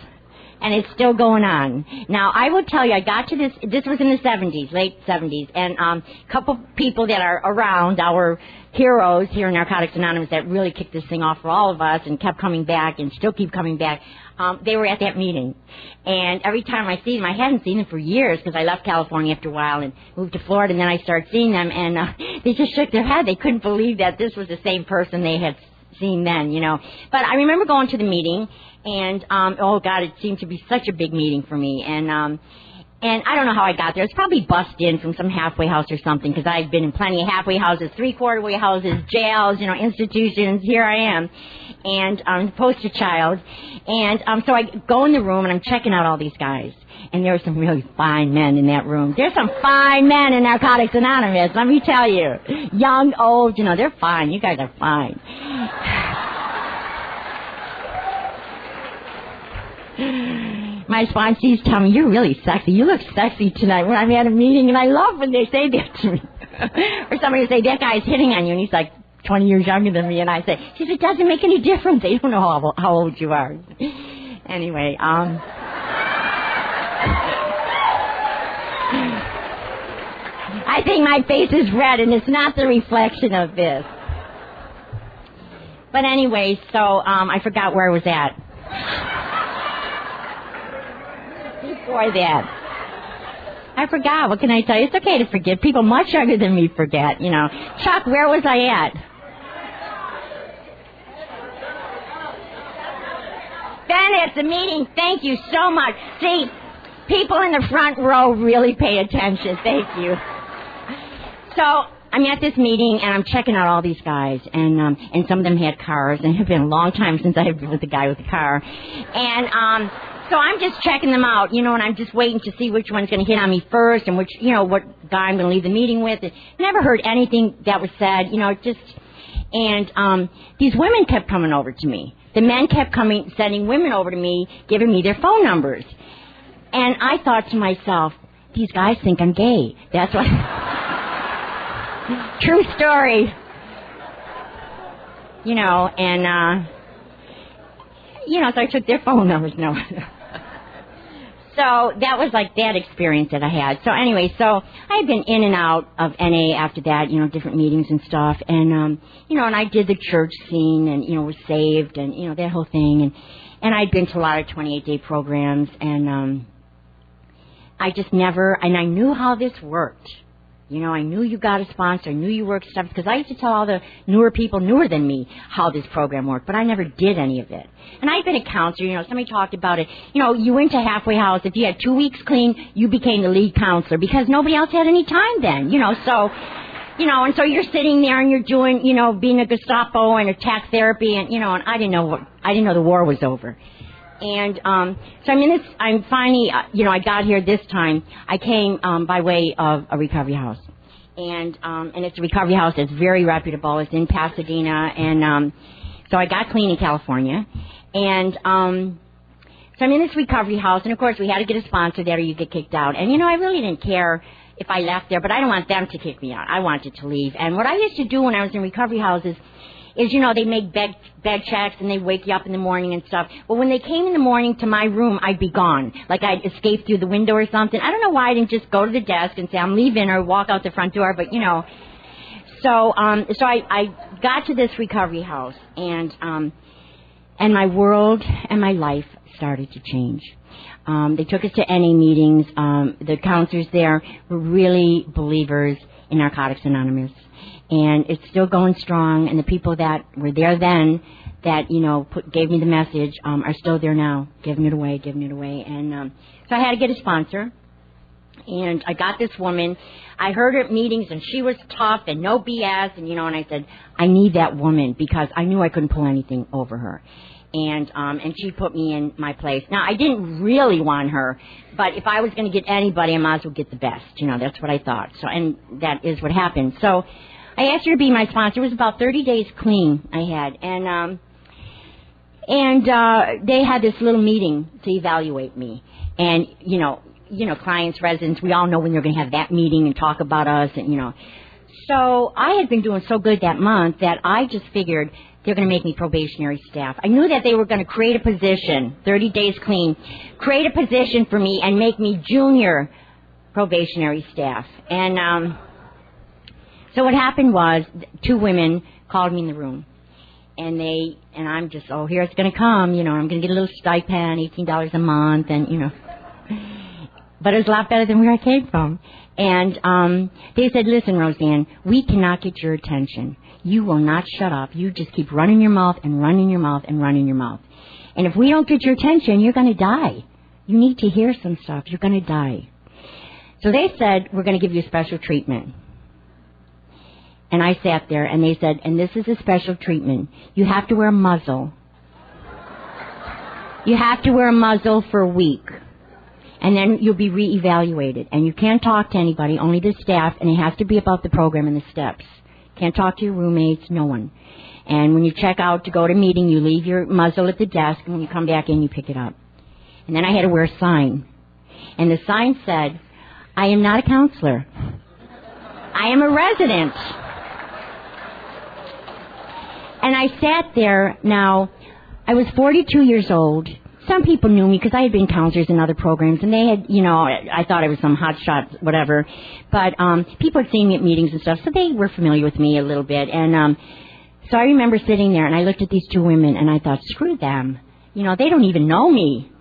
and it's still going on. Now, I will tell you, I got to this was in the 70s, late 70s, and a couple people that are around, our heroes here in Narcotics Anonymous that really kicked this thing off for all of us and kept coming back and still keep coming back, they were at that meeting. And every time I see them, I hadn't seen them for years because I left California after a while and moved to Florida, and then I started seeing them, and they just shook their head. They couldn't believe that this was the same person they had seen then, you know. But I remember going to the meeting, and oh God, it seemed to be such a big meeting for me, and I don't know how I got there. It's probably bussed in from some halfway house or something, because I've been in plenty of halfway houses, three-quarter way houses, jails, you know, institutions. Here I am, and I'm the poster child, and so I go in the room and I'm checking out all these guys, and there are some really fine men in that room. There's some fine men in Narcotics Anonymous, let me tell you. Young, old, you know, they're fine. You guys are fine. My sponsees tell me, you're really sexy. You look sexy tonight when I'm at a meeting, and I love when they say that to me. Or somebody will say, that guy's hitting on you, and he's like 20 years younger than me, and I say, she said, it doesn't make any difference. They don't know how old you are. Anyway, I think my face is red, and it's not the reflection of this. But anyway, so I forgot where I was at. Before that, I forgot. What can I tell you? It's okay to forget. People much younger than me forget, you know. Chuck, where was I at? Venice, the meeting. Thank you so much. See, people in the front row really pay attention. Thank you. So I'm at this meeting, and I'm checking out all these guys, and some of them had cars, and it had been a long time since I've been with the guy with the car, and so I'm just checking them out, you know, and I'm just waiting to see which one's going to hit on me first, and which, you know, what guy I'm going to leave the meeting with. Never heard anything that was said, you know, just, and these women kept coming over to me. The men kept coming, sending women over to me, giving me their phone numbers, and I thought to myself, these guys think I'm gay. That's what. True story. You know, and, you know, so I took their phone numbers. No. So that was like that experience that I had. So anyway, so I had been in and out of NA after that, you know, different meetings and stuff. And, you know, and I did the church scene and, you know, was saved and, you know, that whole thing. And I'd been to a lot of 28-day programs. And I just never, and I knew how this worked. You know, I knew you got a sponsor. I knew you worked stuff, because I used to tell all the newer people, newer than me, how this program worked, but I never did any of it. And I'd been a counselor, you know, somebody talked about it. You know, you went to halfway house. If you had 2 weeks clean, you became the lead counselor, because nobody else had any time then, you know, so, you know, and so you're sitting there and you're doing, you know, being a Gestapo and attack therapy, and, you know, and I didn't know the war was over. And so I'm finally, you know, I got here this time. I came by way of a recovery house. And it's a recovery house that's very reputable. It's in Pasadena. And so I got clean in California. And so I'm in this recovery house. And, of course, we had to get a sponsor there or you get kicked out. And, you know, I really didn't care if I left there, but I don't want them to kick me out. I wanted to leave. And what I used to do when I was in recovery houses is, you know, they make bed checks and they wake you up in the morning and stuff. Well, when they came in the morning to my room, I'd be gone. Like I'd escape through the window or something. I don't know why I didn't just go to the desk and say, I'm leaving, or walk out the front door, but, you know. So I got to this recovery house, and my world and my life started to change. They took us to NA meetings. The counselors there were really believers in Narcotics Anonymous. And it's still going strong, and the people that were there then that, you know, gave me the message are still there now, giving it away. And so I had to get a sponsor, and I got this woman. I heard her at meetings, and she was tough and no BS, and, you know, and I said, I need that woman, because I knew I couldn't pull anything over her. and she put me in my place. Now, I didn't really want her, but if I was going to get anybody, I might as well get the best. That's what I thought. So, and that is what happened. So I asked her to be my sponsor. It was about 30 days clean I had, and they had this little meeting to evaluate me. And, clients, residents, we all know when they're going to have that meeting and talk about us, and, So I had been doing so good that month that I just figured they're going to make me probationary staff. I knew that they were going to create a position, 30 days clean, create a position for me and make me junior probationary staff. And so what happened was 2 women called me in the room. And I'm just, here it's going to come, I'm going to get a little stipend, $18 a month, and, But it was a lot better than where I came from. And they said, listen, Roseanne, we cannot get your attention. You will not shut up. You just keep running your mouth and running your mouth and running your mouth. And if we don't get your attention, you're going to die. You need to hear some stuff. You're going to die. So they said, we're going to give you special treatment. And I sat there, and they said, and this is a special treatment. You have to wear a muzzle. You have to wear a muzzle for a week. And then you'll be reevaluated. And you can't talk to anybody, only the staff, and it has to be about the program and the steps. Can't talk to your roommates, no one. And when you check out to go to a meeting, you leave your muzzle at the desk, and when you come back in, you pick it up. And then I had to wear a sign. And the sign said, I am not a counselor. I am a resident. And I sat there. Now, I was 42 years old. Some people knew me because I had been counselors in other programs, and they had, I thought I was some hotshot, whatever. But people had seen me at meetings and stuff, so they were familiar with me a little bit. And so I remember sitting there, and I looked at these 2 women, and I thought, screw them. They don't even know me.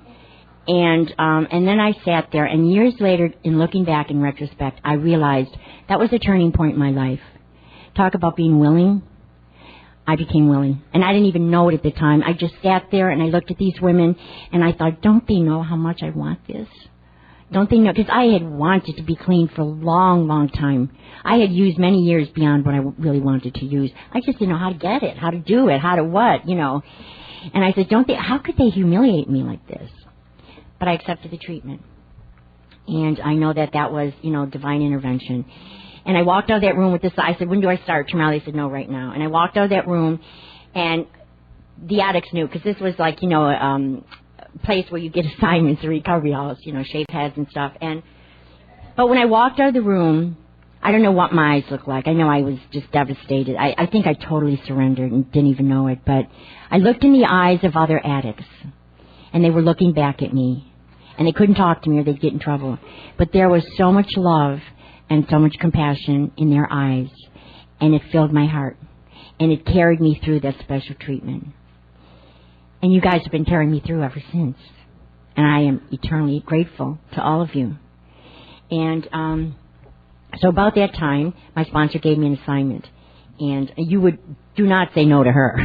And then I sat there, and years later, in looking back in retrospect, I realized that was a turning point in my life. Talk about being willing. I became willing. And I didn't even know it at the time. I just sat there and I looked at these women and I thought, don't they know how much I want this? Don't they know? Because I had wanted to be clean for a long, long time. I had used many years beyond what I really wanted to use. I just didn't know how to get it, how to do it, how to what, And I said, how could they humiliate me like this? But I accepted the treatment. And I know that was, divine intervention. And I walked out of that room with this. I said, when do I start tomorrow? They said, no, right now. And I walked out of that room, and the addicts knew, because this was like, a place where you get assignments to recovery halls, shave heads and stuff. But when I walked out of the room, I don't know what my eyes looked like. I know I was just devastated. I think I totally surrendered and didn't even know it. But I looked in the eyes of other addicts, and they were looking back at me. And they couldn't talk to me or they'd get in trouble. But there was so much love and so much compassion in their eyes, and it filled my heart, and it carried me through that special treatment. And you guys have been carrying me through ever since, and I am eternally grateful to all of you. And so about that time, my sponsor gave me an assignment, and do not say no to her.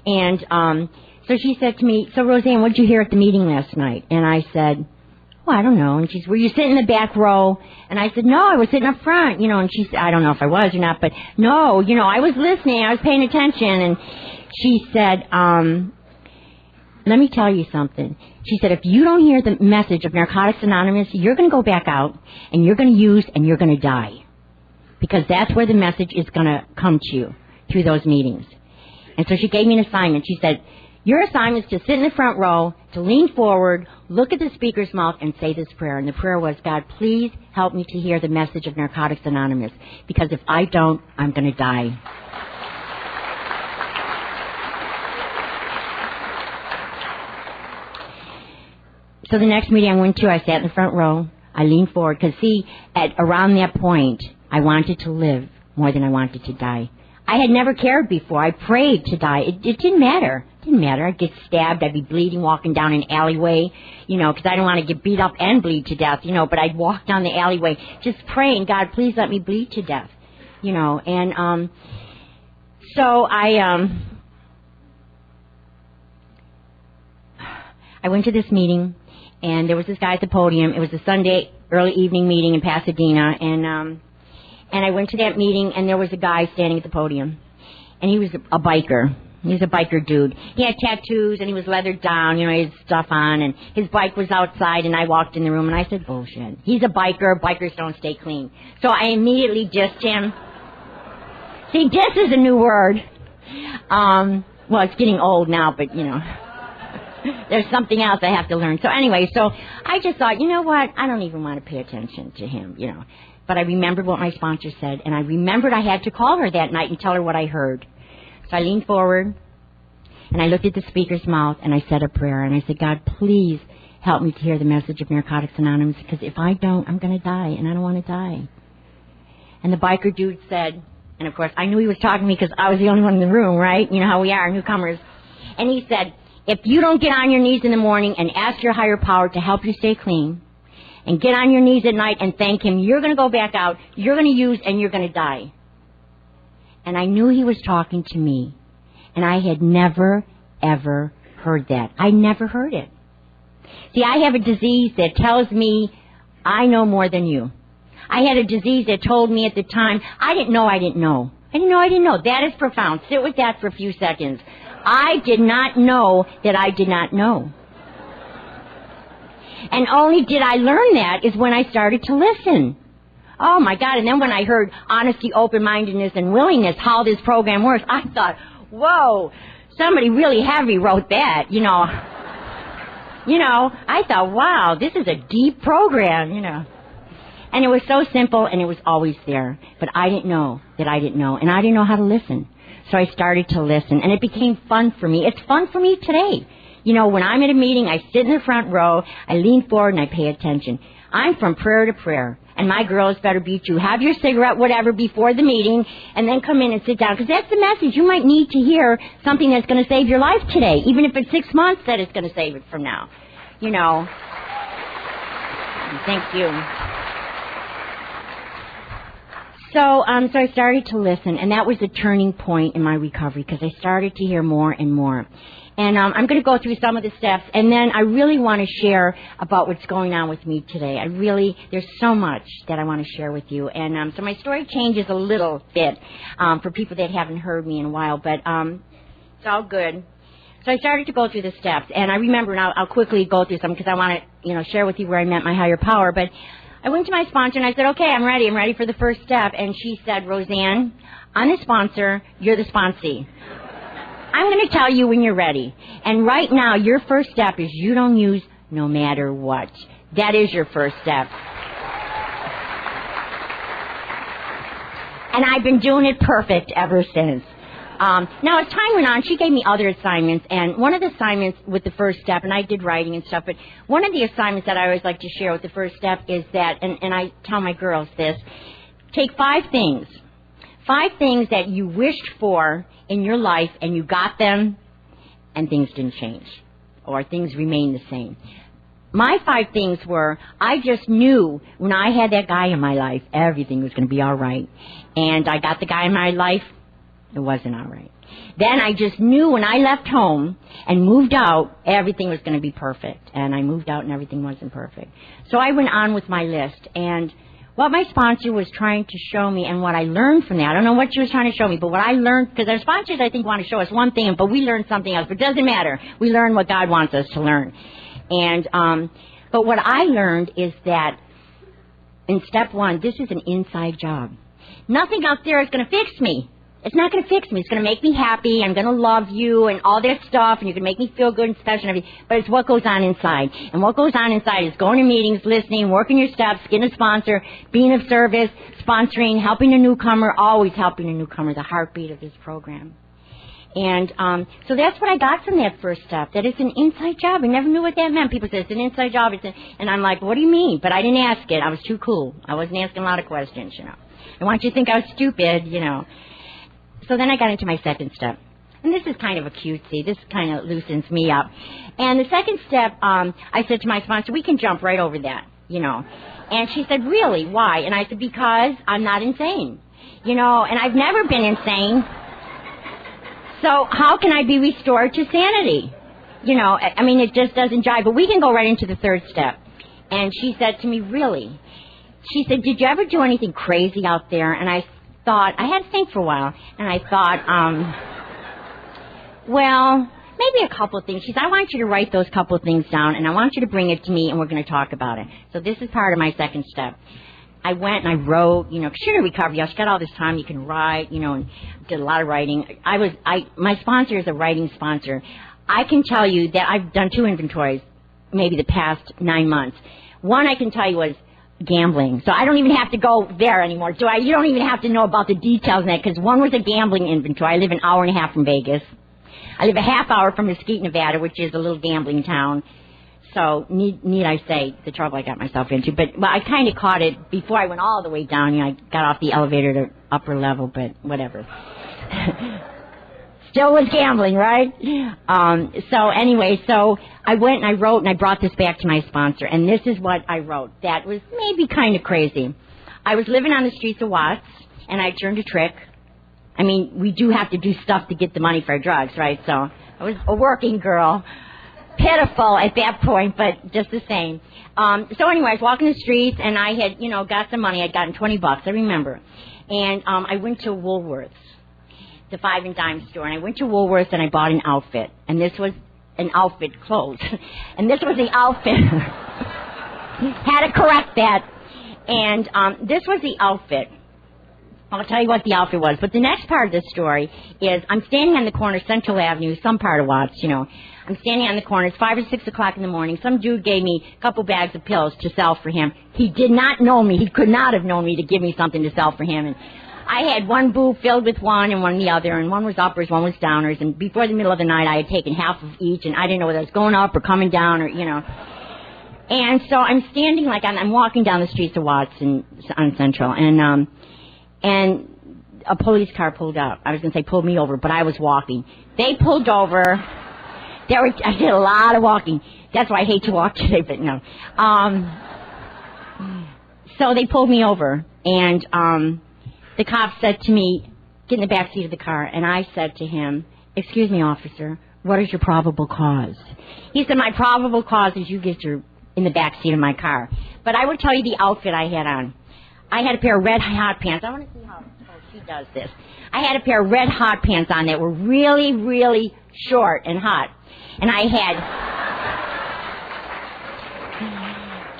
And so she said to me, so Roseanne, what did you hear at the meeting last night? And I said, well, I don't know. And she said, were you sitting in the back row? And I said, no, I was sitting up front, And she said, I don't know if I was or not, but no, I was listening. I was paying attention. And she said, let me tell you something. She said, if you don't hear the message of Narcotics Anonymous, you're going to go back out, and you're going to use, and you're going to die. Because that's where the message is going to come to you, through those meetings. And so she gave me an assignment. She said, your assignment is to sit in the front row, to lean forward, look at the speaker's mouth, and say this prayer. And the prayer was, God, please help me to hear the message of Narcotics Anonymous, because if I don't, I'm going to die. So the next meeting I went to, I sat in the front row. I leaned forward, because around that point, I wanted to live more than I wanted to die. I had never cared before. I prayed to die. It didn't matter. It didn't matter. I'd get stabbed. I'd be bleeding walking down an alleyway, because I don't want to get beat up and bleed to death, but I'd walk down the alleyway just praying, God, please let me bleed to death, And so I went to this meeting, and there was this guy at the podium. It was a Sunday early evening meeting in Pasadena, and I went to that meeting, and there was a guy standing at the podium, and he was a biker, He's a biker dude. He had tattoos, and he was leathered down, you know, he had stuff on, and his bike was outside, and I walked in the room, and I said, bullshit. He's a biker. Bikers don't stay clean. So I immediately dissed him. See, diss is a new word. Well, it's getting old now, but, you know, there's something else I have to learn. So anyway, so I just thought, you know what, I don't even want to pay attention to him, you know. But I remembered what my sponsor said, and I remembered I had to call her that night and tell her what I heard. So I leaned forward, and I looked at the speaker's mouth, and I said a prayer, and I said, God, please help me to hear the message of Narcotics Anonymous, because if I don't, I'm going to die, and I don't want to die. And the biker dude said, and of course, I knew he was talking to me because I was the only one in the room, right? You know how we are, newcomers. And he said, if you don't get on your knees in the morning and ask your higher power to help you stay clean, and get on your knees at night and thank him, you're going to go back out, you're going to use, and you're going to die. And I knew he was talking to me. And I had never, ever heard that. I never heard it. See, I have a disease that tells me I know more than you. I had a disease that told me at the time, I didn't know I didn't know. I didn't know. That is profound. Sit with that for a few seconds. I did not know that I did not know. And only did I learn that is when I started to listen. Oh, my God. And then when I heard honesty, open-mindedness, and willingness, how this program works, I thought, whoa, somebody really heavy wrote that, you know. I thought, wow, this is a deep program, you know. And it was so simple, and it was always there. But I didn't know that I didn't know, and I didn't know how to listen. So I started to listen, and it became fun for me. It's fun for me today. You know, when I'm at a meeting, I sit in the front row, I lean forward, and I pay attention. I'm from prayer to prayer, and my girls better beat you. Have your cigarette, whatever, before the meeting, and then come in and sit down, because that's the message. You might need to hear something that's going to save your life today, even if it's 6 months that it's going to save it from now. You know. Thank you. So I started to listen, and that was a turning point in my recovery, because I started to hear more and more. And I'm going to go through some of the steps, and then I really want to share about what's going on with me today. There's so much that I want to share with you. And so my story changes a little bit for people that haven't heard me in a while, but it's all good. So I started to go through the steps, and I remember, and I'll quickly go through some because I want to, share with you where I met my higher power. But I went to my sponsor, and I said, okay, I'm ready for the first step. And she said, Roseanne, I'm the sponsor, you're the sponsee. I'm going to tell you when you're ready. And right now, your first step is you don't use no matter what. That is your first step. And I've been doing it perfect ever since. Now, as time went on, she gave me other assignments, and one of the assignments with the first step, and I did writing and stuff, but one of the assignments that I always like to share with the first step is that, and I tell my girls this, take 5 things that you wished for in your life, and you got them, and things didn't change, or things remained the same. My 5 things were, I just knew when I had that guy in my life, everything was going to be all right. And I got the guy in my life, it wasn't all right. Then I just knew when I left home and moved out, everything was going to be perfect. And I moved out and everything wasn't perfect. So I went on with my list. And what my sponsor was trying to show me and what I learned from that, I don't know what she was trying to show me, but what I learned, because our sponsors, I think, want to show us one thing, but we learned something else. But it doesn't matter. We learn what God wants us to learn. And but what I learned is that in step 1, this is an inside job. Nothing out there is going to fix me. It's not going to fix me. It's going to make me happy. I'm going to love you and all that stuff, and you can make me feel good and special and everything. But it's what goes on inside. And what goes on inside is going to meetings, listening, working your steps, getting a sponsor, being of service, sponsoring, helping a newcomer, always helping a newcomer, the heartbeat of this program. And so that's what I got from that first step, that it's an inside job. I never knew what that meant. People say it's an inside job. And I'm like, what do you mean? But I didn't ask it. I was too cool. I wasn't asking a lot of questions, I want you to think I was stupid, So then I got into my second step. And this is kind of a cutesy. This kind of loosens me up. And the second step, I said to my sponsor, we can jump right over that, And she said, really? Why? And I said, because I'm not insane, and I've never been insane. So how can I be restored to sanity? It just doesn't jive. But we can go right into the third step. And she said to me, really? She said, did you ever do anything crazy out there? And I thought, I had to think for a while, and I thought, Well, maybe a couple of things. She said, I want you to write those couple of things down, and I want you to bring it to me, and we're going to talk about it. So this is part of my second step. I went and I wrote, because you're in recovery. I've got all this time you can write, and did a lot of writing. My sponsor is a writing sponsor. I can tell you that I've done 2 inventories, maybe the past 9 months. One I can tell you was gambling. So I don't even have to go there anymore, do I? You don't even have to know about the details in that, because one was a gambling inventory. I live an hour and a half from Vegas. I live a half hour from Mesquite, Nevada, which is a little gambling town. So, need I say, the trouble I got myself into. But I kind of caught it before I went all the way down. I got off the elevator to upper level, but whatever. Still was gambling, right? So anyway, I went and I wrote and I brought this back to my sponsor. And this is what I wrote. That was maybe kind of crazy. I was living on the streets of Watts, and I turned a trick. I mean, we do have to do stuff to get the money for our drugs, right? So I was a working girl. Pitiful at that point, but just the same. So anyway, I was walking the streets, and I had, got some money. I'd gotten $20, I remember. And I went to Woolworths, the 5 and dime store, and I went to Woolworths, and I bought an outfit. And this was an outfit, clothes. And this was the outfit. Had to correct that. And this was the outfit. I'll tell you what the outfit was. But the next part of the story is I'm standing on the corner of Central Avenue, some part of Watts, I'm standing on the corner. It's 5 or 6 o'clock in the morning. Some dude gave me a couple bags of pills to sell for him. He did not know me. He could not have known me to give me something to sell for him. And I had one boob filled with one and one the other, and one was uppers, one was downers. And before the middle of the night, I had taken half of each, and I didn't know whether I was going up or coming down or, And so I'm standing I'm walking down the streets of Watts on Central, and a police car pulled up. I was going to say pulled me over, but I was walking. They pulled over. I did a lot of walking. That's why I hate to walk today, but no. So they pulled me over, and the cop said to me, get in the back seat of the car, and I said to him, excuse me, officer, what is your probable cause? He said, my probable cause is you get in the back seat of my car. But I would tell you the outfit I had on. I had a pair of red hot pants. I want to see how she does this. I had a pair of red hot pants on that were really, really short and hot. And I had...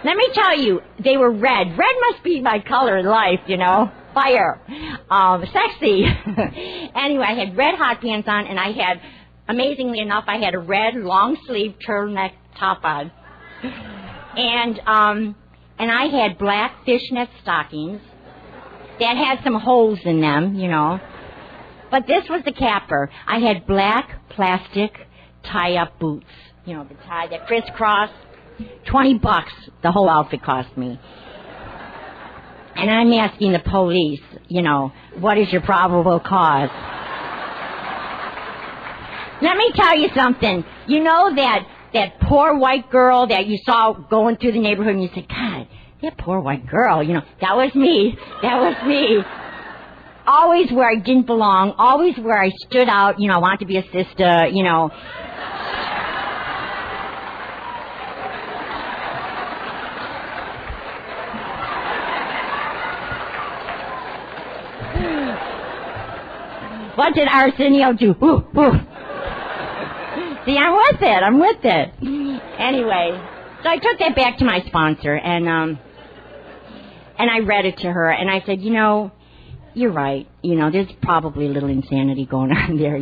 Let me tell you, they were red. Red must be my color in life, Fire. Sexy. Anyway, I had red hot pants on, and I had, amazingly enough, I had a red long-sleeve turtleneck top on. And I had black fishnet stockings that had some holes in them, But this was the capper. I had black plastic tie-up boots, the tie that crisscross. $20, the whole outfit cost me. And I'm asking the police, what is your probable cause? Let me tell you something. That poor white girl that you saw going through the neighborhood, and you said, God, that poor white girl, that was me. That was me. Always where I didn't belong, always where I stood out, I wanted to be a sister, What did Arsenio do? Ooh, ooh. See, I'm with it. Anyway, so I took that back to my sponsor, and I read it to her, and I said, you're right. There's probably a little insanity going on there,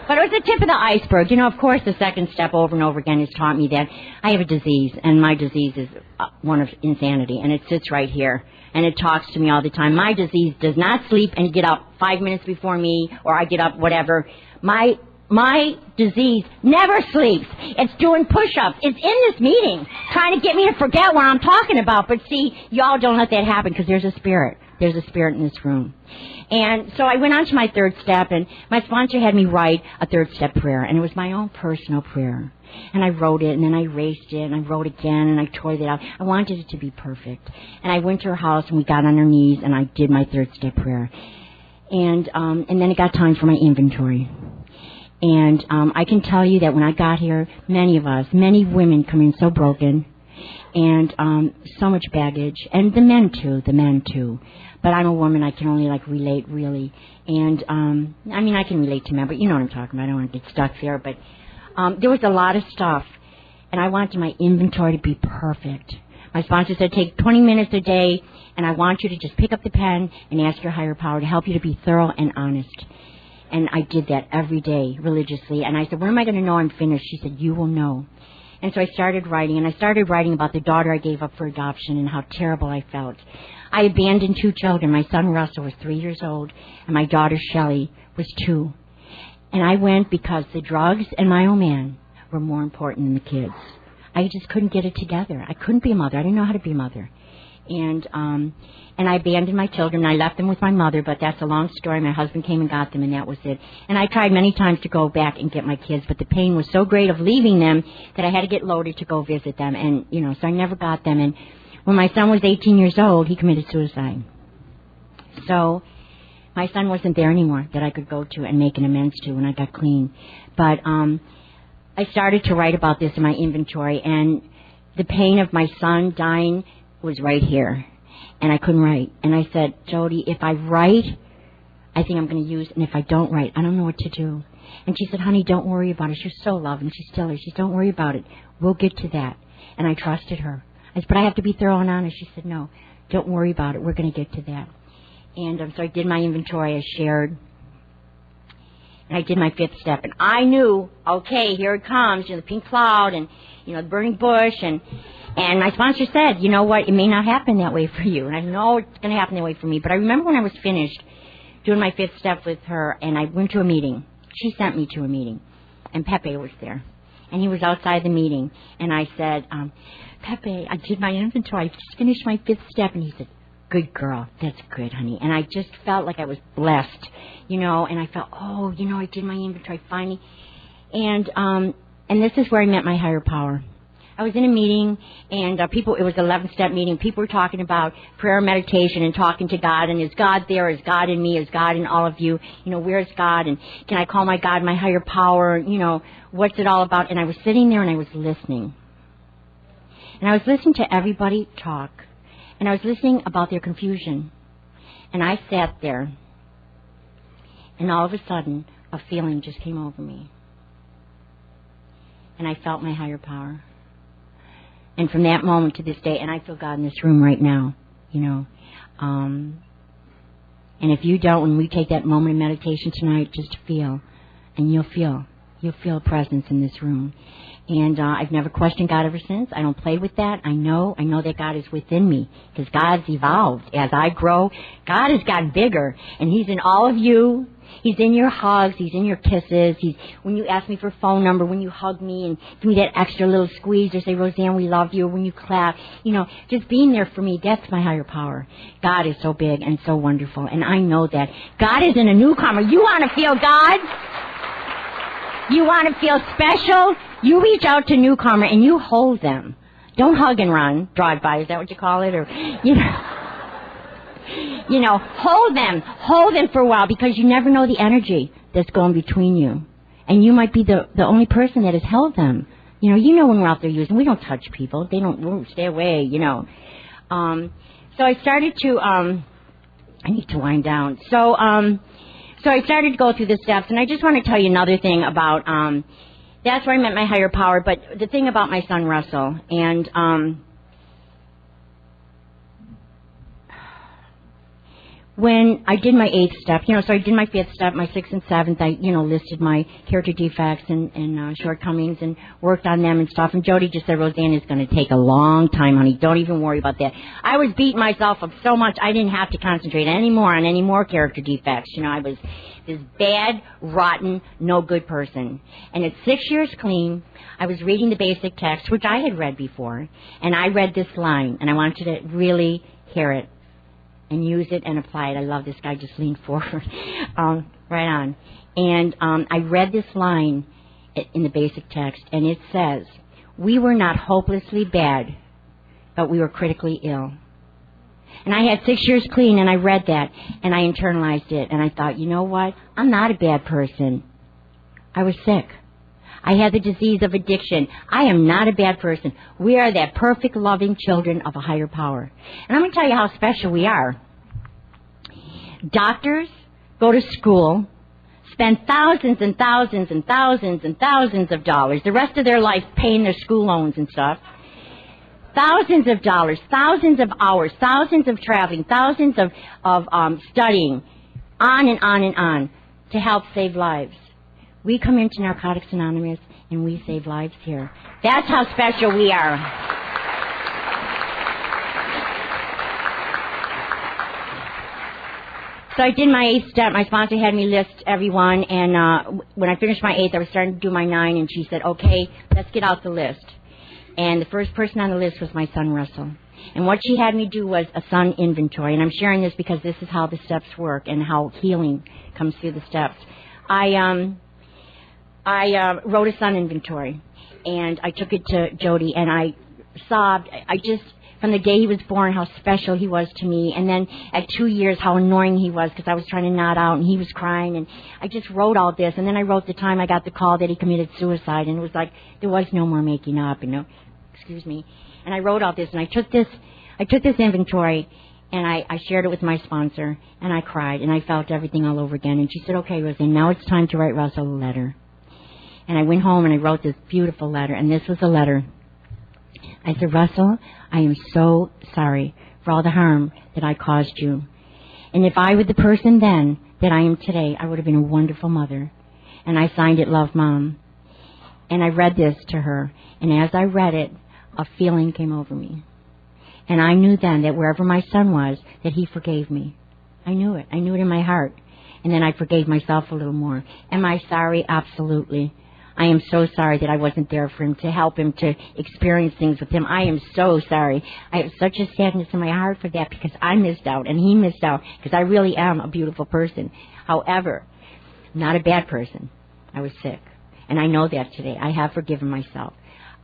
But it was the tip of the iceberg. Of course, the second step over and over again has taught me that I have a disease, and my disease is one of insanity, and it sits right here. And it talks to me all the time. My disease does not sleep and get up 5 minutes before me, or I get up, whatever. My disease never sleeps. It's doing push-ups. It's in this meeting, trying to get me to forget what I'm talking about. But see, y'all don't let that happen, because there's a spirit. There's a spirit in this room. And so I went on to my third step, and my sponsor had me write a third step prayer, and it was my own personal prayer. And I wrote it, and then I erased it, and I wrote again, and I tore it out. I wanted it to be perfect. And I went to her house, and we got on our knees, and I did my third step prayer. And then it got time for my inventory. And I can tell you that when I got here, many women come in so broken. and so much baggage, and the men too. But I'm a woman, I can only relate really, and I mean I can relate to men, but you know what I'm talking about. I don't want to get stuck there, but there was a lot of stuff, and I wanted my inventory to be perfect. My sponsor said take 20 minutes a day, and I want you to just pick up the pen and ask your higher power to help you to be thorough and honest. And I did that every day religiously, and I said, when am I going to know I'm finished? She said, you will know. And so I started writing, and I started writing about the daughter I gave up for adoption and how terrible I felt. I abandoned 2 children. My son Russell was 3 years old, and my daughter Shelley was 2. And I went because the drugs and my old man were more important than the kids. I just couldn't get it together. I couldn't be a mother. I didn't know how to be a mother. And I abandoned my children. I left them with my mother, but that's a long story. My husband came and got them, and that was it. And I tried many times to go back and get my kids, but the pain was so great of leaving them that I had to get loaded to go visit them. And, so I never got them. And when my son was 18 years old, he committed suicide. So my son wasn't there anymore that I could go to and make an amends to when I got clean. But I started to write about this in my inventory, and the pain of my son dying was right here, and I couldn't write. And I said, Jody, if I write, I think I'm going to use, and if I don't write, I don't know what to do. And she said, honey, don't worry about it. She's so loving. She still is. She said, don't worry about it. We'll get to that. And I trusted her. I said, but I have to be thorough and honest. She said, no, don't worry about it. We're going to get to that. And so I did my inventory. I shared. And I did my 5th step. And I knew, okay, here it comes, the pink cloud and, the burning bush. And my sponsor said, you know what, it may not happen that way for you. And I know it's going to happen that way for me. But I remember when I was finished doing my 5th step with her, and I went to a meeting. She sent me to a meeting. And Pepe was there. And he was outside the meeting. And I said, Pepe, I did my inventory. I just finished my 5th step. And he said, good girl. That's good, honey. And I just felt like I was blessed, and I felt, I did my inventory finally. And this is where I met my higher power. I was in a meeting, and it was an 11-step meeting. People were talking about prayer and meditation and talking to God, and is God there? Is God in me? Is God in all of you? Where's God? And can I call my God my higher power? What's it all about? And I was sitting there, and I was listening. And I was listening to everybody talk. And I was listening about their confusion. And I sat there, and all of a sudden, a feeling just came over me. And I felt my higher power. And from that moment to this day, and I feel God in this room right now, And if you don't, when we take that moment of meditation tonight, just feel, and you'll feel a presence in this room. And I've never questioned God ever since. I don't play with that. I know that God is within me because God's evolved. As I grow, God has gotten bigger, and He's in all of you. He's in your hugs. He's in your kisses. He's when you ask me for a phone number, when you hug me and give me that extra little squeeze or say, Roseanne, we love you, or when you clap. Just being there for me, that's my higher power. God is so big and so wonderful, and I know that. God isn't a newcomer. You want to feel God? You want to feel special? You reach out to newcomer and you hold them. Don't hug and run, drive by. Is that what you call it? Or, hold them for a while because you never know the energy that's going between you. And you might be the only person that has held them. When we're out there using, we don't touch people. They don't, stay away, So I started to, I need to wind down. So I started to go through the steps, and I just want to tell you another thing about, that's where I met my higher power, but the thing about my son Russell, and when I did my 8th step, so I did my 5th step, my 6th and 7th, I, listed my character defects and shortcomings and worked on them and stuff, and Jody just said, Roseanne, it's going to take a long time, honey, don't even worry about that. I was beating myself up so much, I didn't have to concentrate anymore on any more character defects, I was this bad, rotten, no good person. And at 6 years clean, I was reading the basic text, which I had read before, and I read this line, and I want you to really hear it and use it and apply it. I love this guy, just leaned forward. Right on. And I read this line in the basic text, and it says, we were not hopelessly bad, but we were critically ill. And I had 6 years clean, and I read that, and I internalized it, and I thought, you know what? I'm not a bad person. I was sick. I had the disease of addiction. I am not a bad person. We are that perfect, loving children of a higher power. And I'm going to tell you how special we are. Doctors go to school, spend thousands and thousands and thousands and thousands of dollars, the rest of their life paying their school loans and stuff. Thousands of dollars, thousands of hours, thousands of traveling, thousands of studying, on and on and on, to help save lives. We come into Narcotics Anonymous and we save lives here. That's how special we are. So I did my 8th step. My sponsor had me list everyone, and when I finished my 8th, I was starting to do my 9, and she said, okay, let's get out the list. And the first person on the list was my son, Russell. And what she had me do was a son inventory. And I'm sharing this because this is how the steps work and how healing comes through the steps. I wrote a son inventory, and I took it to Jody, and I sobbed. From the day he was born, how special he was to me. And then at 2 years, how annoying he was because I was trying to nod out and he was crying. And I just wrote all this. And then I wrote the time I got the call that he committed suicide. And it was like there was no more making up, excuse me. And I wrote all this. And I took this inventory and I shared it with my sponsor. And I cried. And I felt everything all over again. And she said, okay, Roseanne, now it's time to write Russell a letter. And I went home and I wrote this beautiful letter. And this was a letter. I said, Russell, I am so sorry for all the harm that I caused you. And if I were the person then that I am today, I would have been a wonderful mother. And I signed it, Love, Mom. And I read this to her. And as I read it, a feeling came over me. And I knew then that wherever my son was, that he forgave me. I knew it. I knew it in my heart. And then I forgave myself a little more. Am I sorry? Absolutely. I am so sorry that I wasn't there for him, to help him, to experience things with him. I am so sorry. I have such a sadness in my heart for that because I missed out and he missed out because I really am a beautiful person. However, I'm not a bad person. I was sick. And I know that today. I have forgiven myself.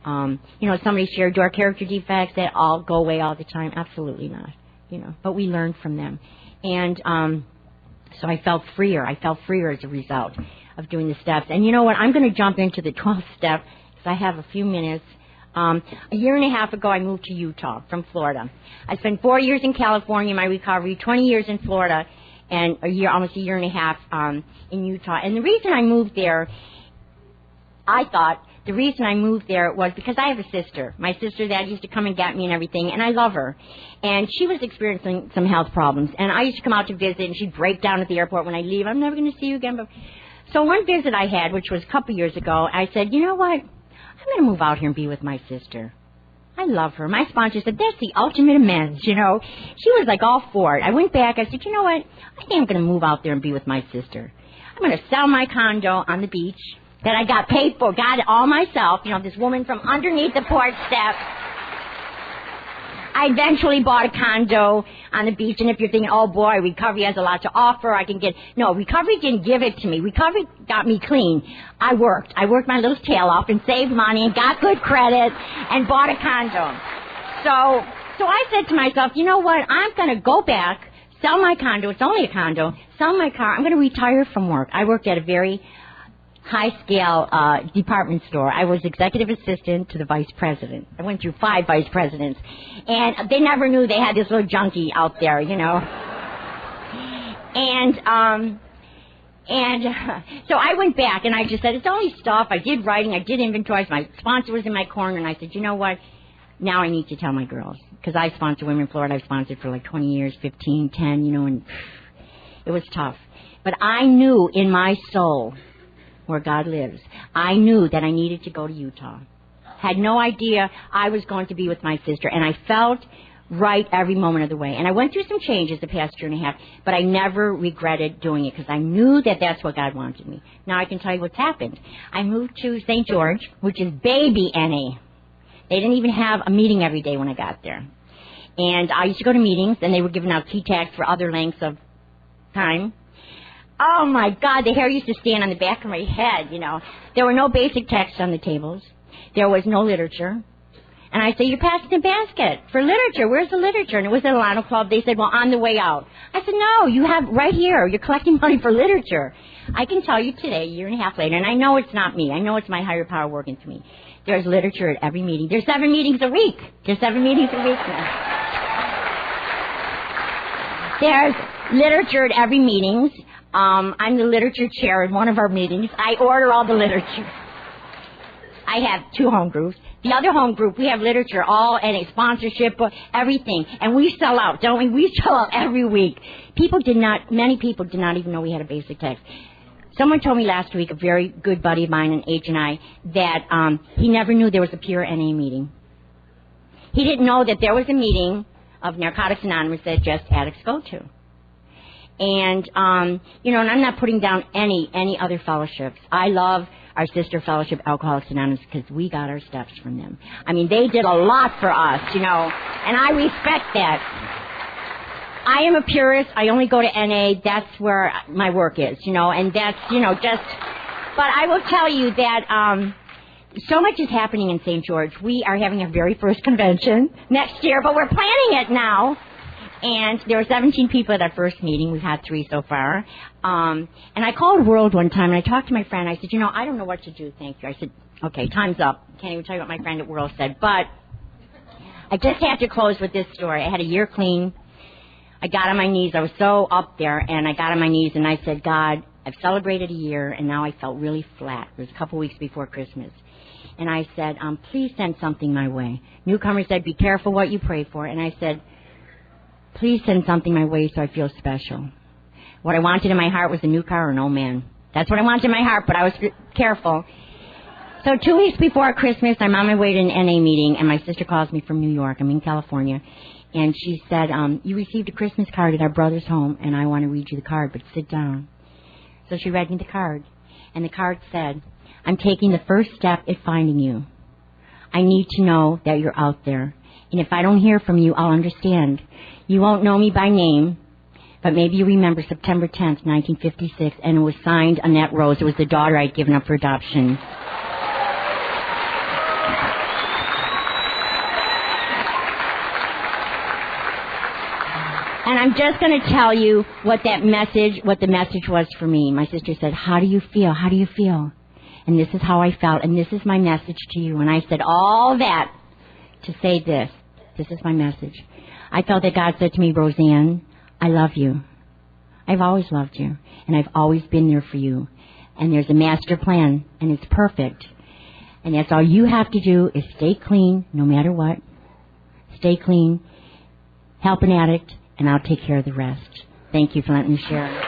Somebody shared, do our character defects that all go away all the time? Absolutely not. But we learn from them. And so I felt freer. I felt freer as a result of doing the steps. And you know what? I'm going to jump into the 12th step because I have a few minutes. A year and a half ago, I moved to Utah from Florida. I spent 4 years in California in my recovery, 20 years in Florida, and almost a year and a half in Utah. And the reason I moved there, the reason I moved there was because I have a sister. My sister that used to come and get me and everything, and I love her. And she was experiencing some health problems. And I used to come out to visit, and she'd break down at the airport when I leave. I'm never going to see you again. So one visit I had, which was a couple years ago, I said, you know what? I'm going to move out here and be with my sister. I love her. My sponsor said, that's the ultimate amends, She was like all for it. I went back. I said, you know what? I think I'm going to move out there and be with my sister. I'm going to sell my condo on the beach that I got paid for, got it all myself. This woman from underneath the porch steps. I eventually bought a condo on the beach, and if you're thinking, oh boy, recovery has a lot to offer, no, recovery didn't give it to me. Recovery got me clean. I worked my little tail off and saved money and got good credit and bought a condo. So I said to myself, you know what, I'm going to go back, sell my condo, it's only a condo, sell my car, I'm going to retire from work. I worked at a very high-scale department store. I was executive assistant to the vice president. I went through 5 vice presidents. And they never knew they had this little junkie out there, And so I went back, and I just said, it's only stuff. I did writing. I did inventories. My sponsor was in my corner, and I said, you know what? Now I need to tell my girls. Because I sponsor women in Florida. I've sponsored for like 20 years, 15, 10, and it was tough. But I knew in my soul where God lives. I knew that I needed to go to Utah. Had no idea I was going to be with my sister, and I felt right every moment of the way. And I went through some changes the past year and a half, but I never regretted doing it because I knew that that's what God wanted me. Now I can tell you what's happened. I moved to St. George, which is baby NA. They didn't even have a meeting every day when I got there. And I used to go to meetings, and they were giving out key tags for other lengths of time. Oh, my God, the hair used to stand on the back of my head, There were no basic texts on the tables. There was no literature. And And I said, you're passing the basket for literature. Where's the literature? And it was at Alano Club. They said, well, on the way out. I said, no, you have right here. You're collecting money for literature. I can tell you today, a year and a half later, and I know it's not me. I know it's my higher power working through me. There's literature at every meeting. There's 7 meetings a week. There's 7 meetings a week now. There's literature at every meeting. I'm the literature chair in one of our meetings. I order all the literature. I have 2 home groups. The other home group, we have literature, all and a sponsorship, everything. And we sell out, don't we? We sell out every week. Many people did not even know we had a basic text. Someone told me last week, a very good buddy of mine, an H and I, that he never knew there was a pure NA meeting. He didn't know that there was a meeting of Narcotics Anonymous that just addicts go to. And, and I'm not putting down any other fellowships. I love our sister fellowship, Alcoholics Anonymous, because we got our steps from them. I mean, they did a lot for us, and I respect that. I am a purist. I only go to NA. That's where my work is, and that's, but I will tell you that, so much is happening in St. George. We are having our very first convention next year, but we're planning it now. And there were 17 people at our first meeting. We've had 3 so far. And I called World one time, and I talked to my friend. I said, I don't know what to do, thank you. I said, okay, time's up. Can't even tell you what my friend at World said. But I just had to close with this story. I had a year clean. I got on my knees. I was so up there, and I got on my knees, and I said, God, I've celebrated a year, and now I felt really flat. It was a couple weeks before Christmas. And I said, please send something my way. Newcomer said, be careful what you pray for. And I said, please send something my way so I feel special. What I wanted in my heart was a new car or an old man. That's what I wanted in my heart, but I was careful. So 2 weeks before Christmas, I'm on my way to an NA meeting, and my sister calls me from New York. I'm in California. And she said, you received a Christmas card at our brother's home, and I want to read you the card, but sit down. So she read me the card, and the card said, I'm taking the first step at finding you. I need to know that you're out there. And if I don't hear from you, I'll understand. You won't know me by name, but maybe you remember September 10th, 1956, and it was signed Annette Rose. It was the daughter I'd given up for adoption. And I'm just going to tell you what the message was for me. My sister said, how do you feel? How do you feel? And this is how I felt, and this is my message to you. And I said all that to say this. This is my message. I felt that God said to me, Roseanne, I love you. I've always loved you, and I've always been there for you. And there's a master plan, and it's perfect. And that's all you have to do is stay clean, no matter what. Stay clean, help an addict, and I'll take care of the rest. Thank you for letting me share.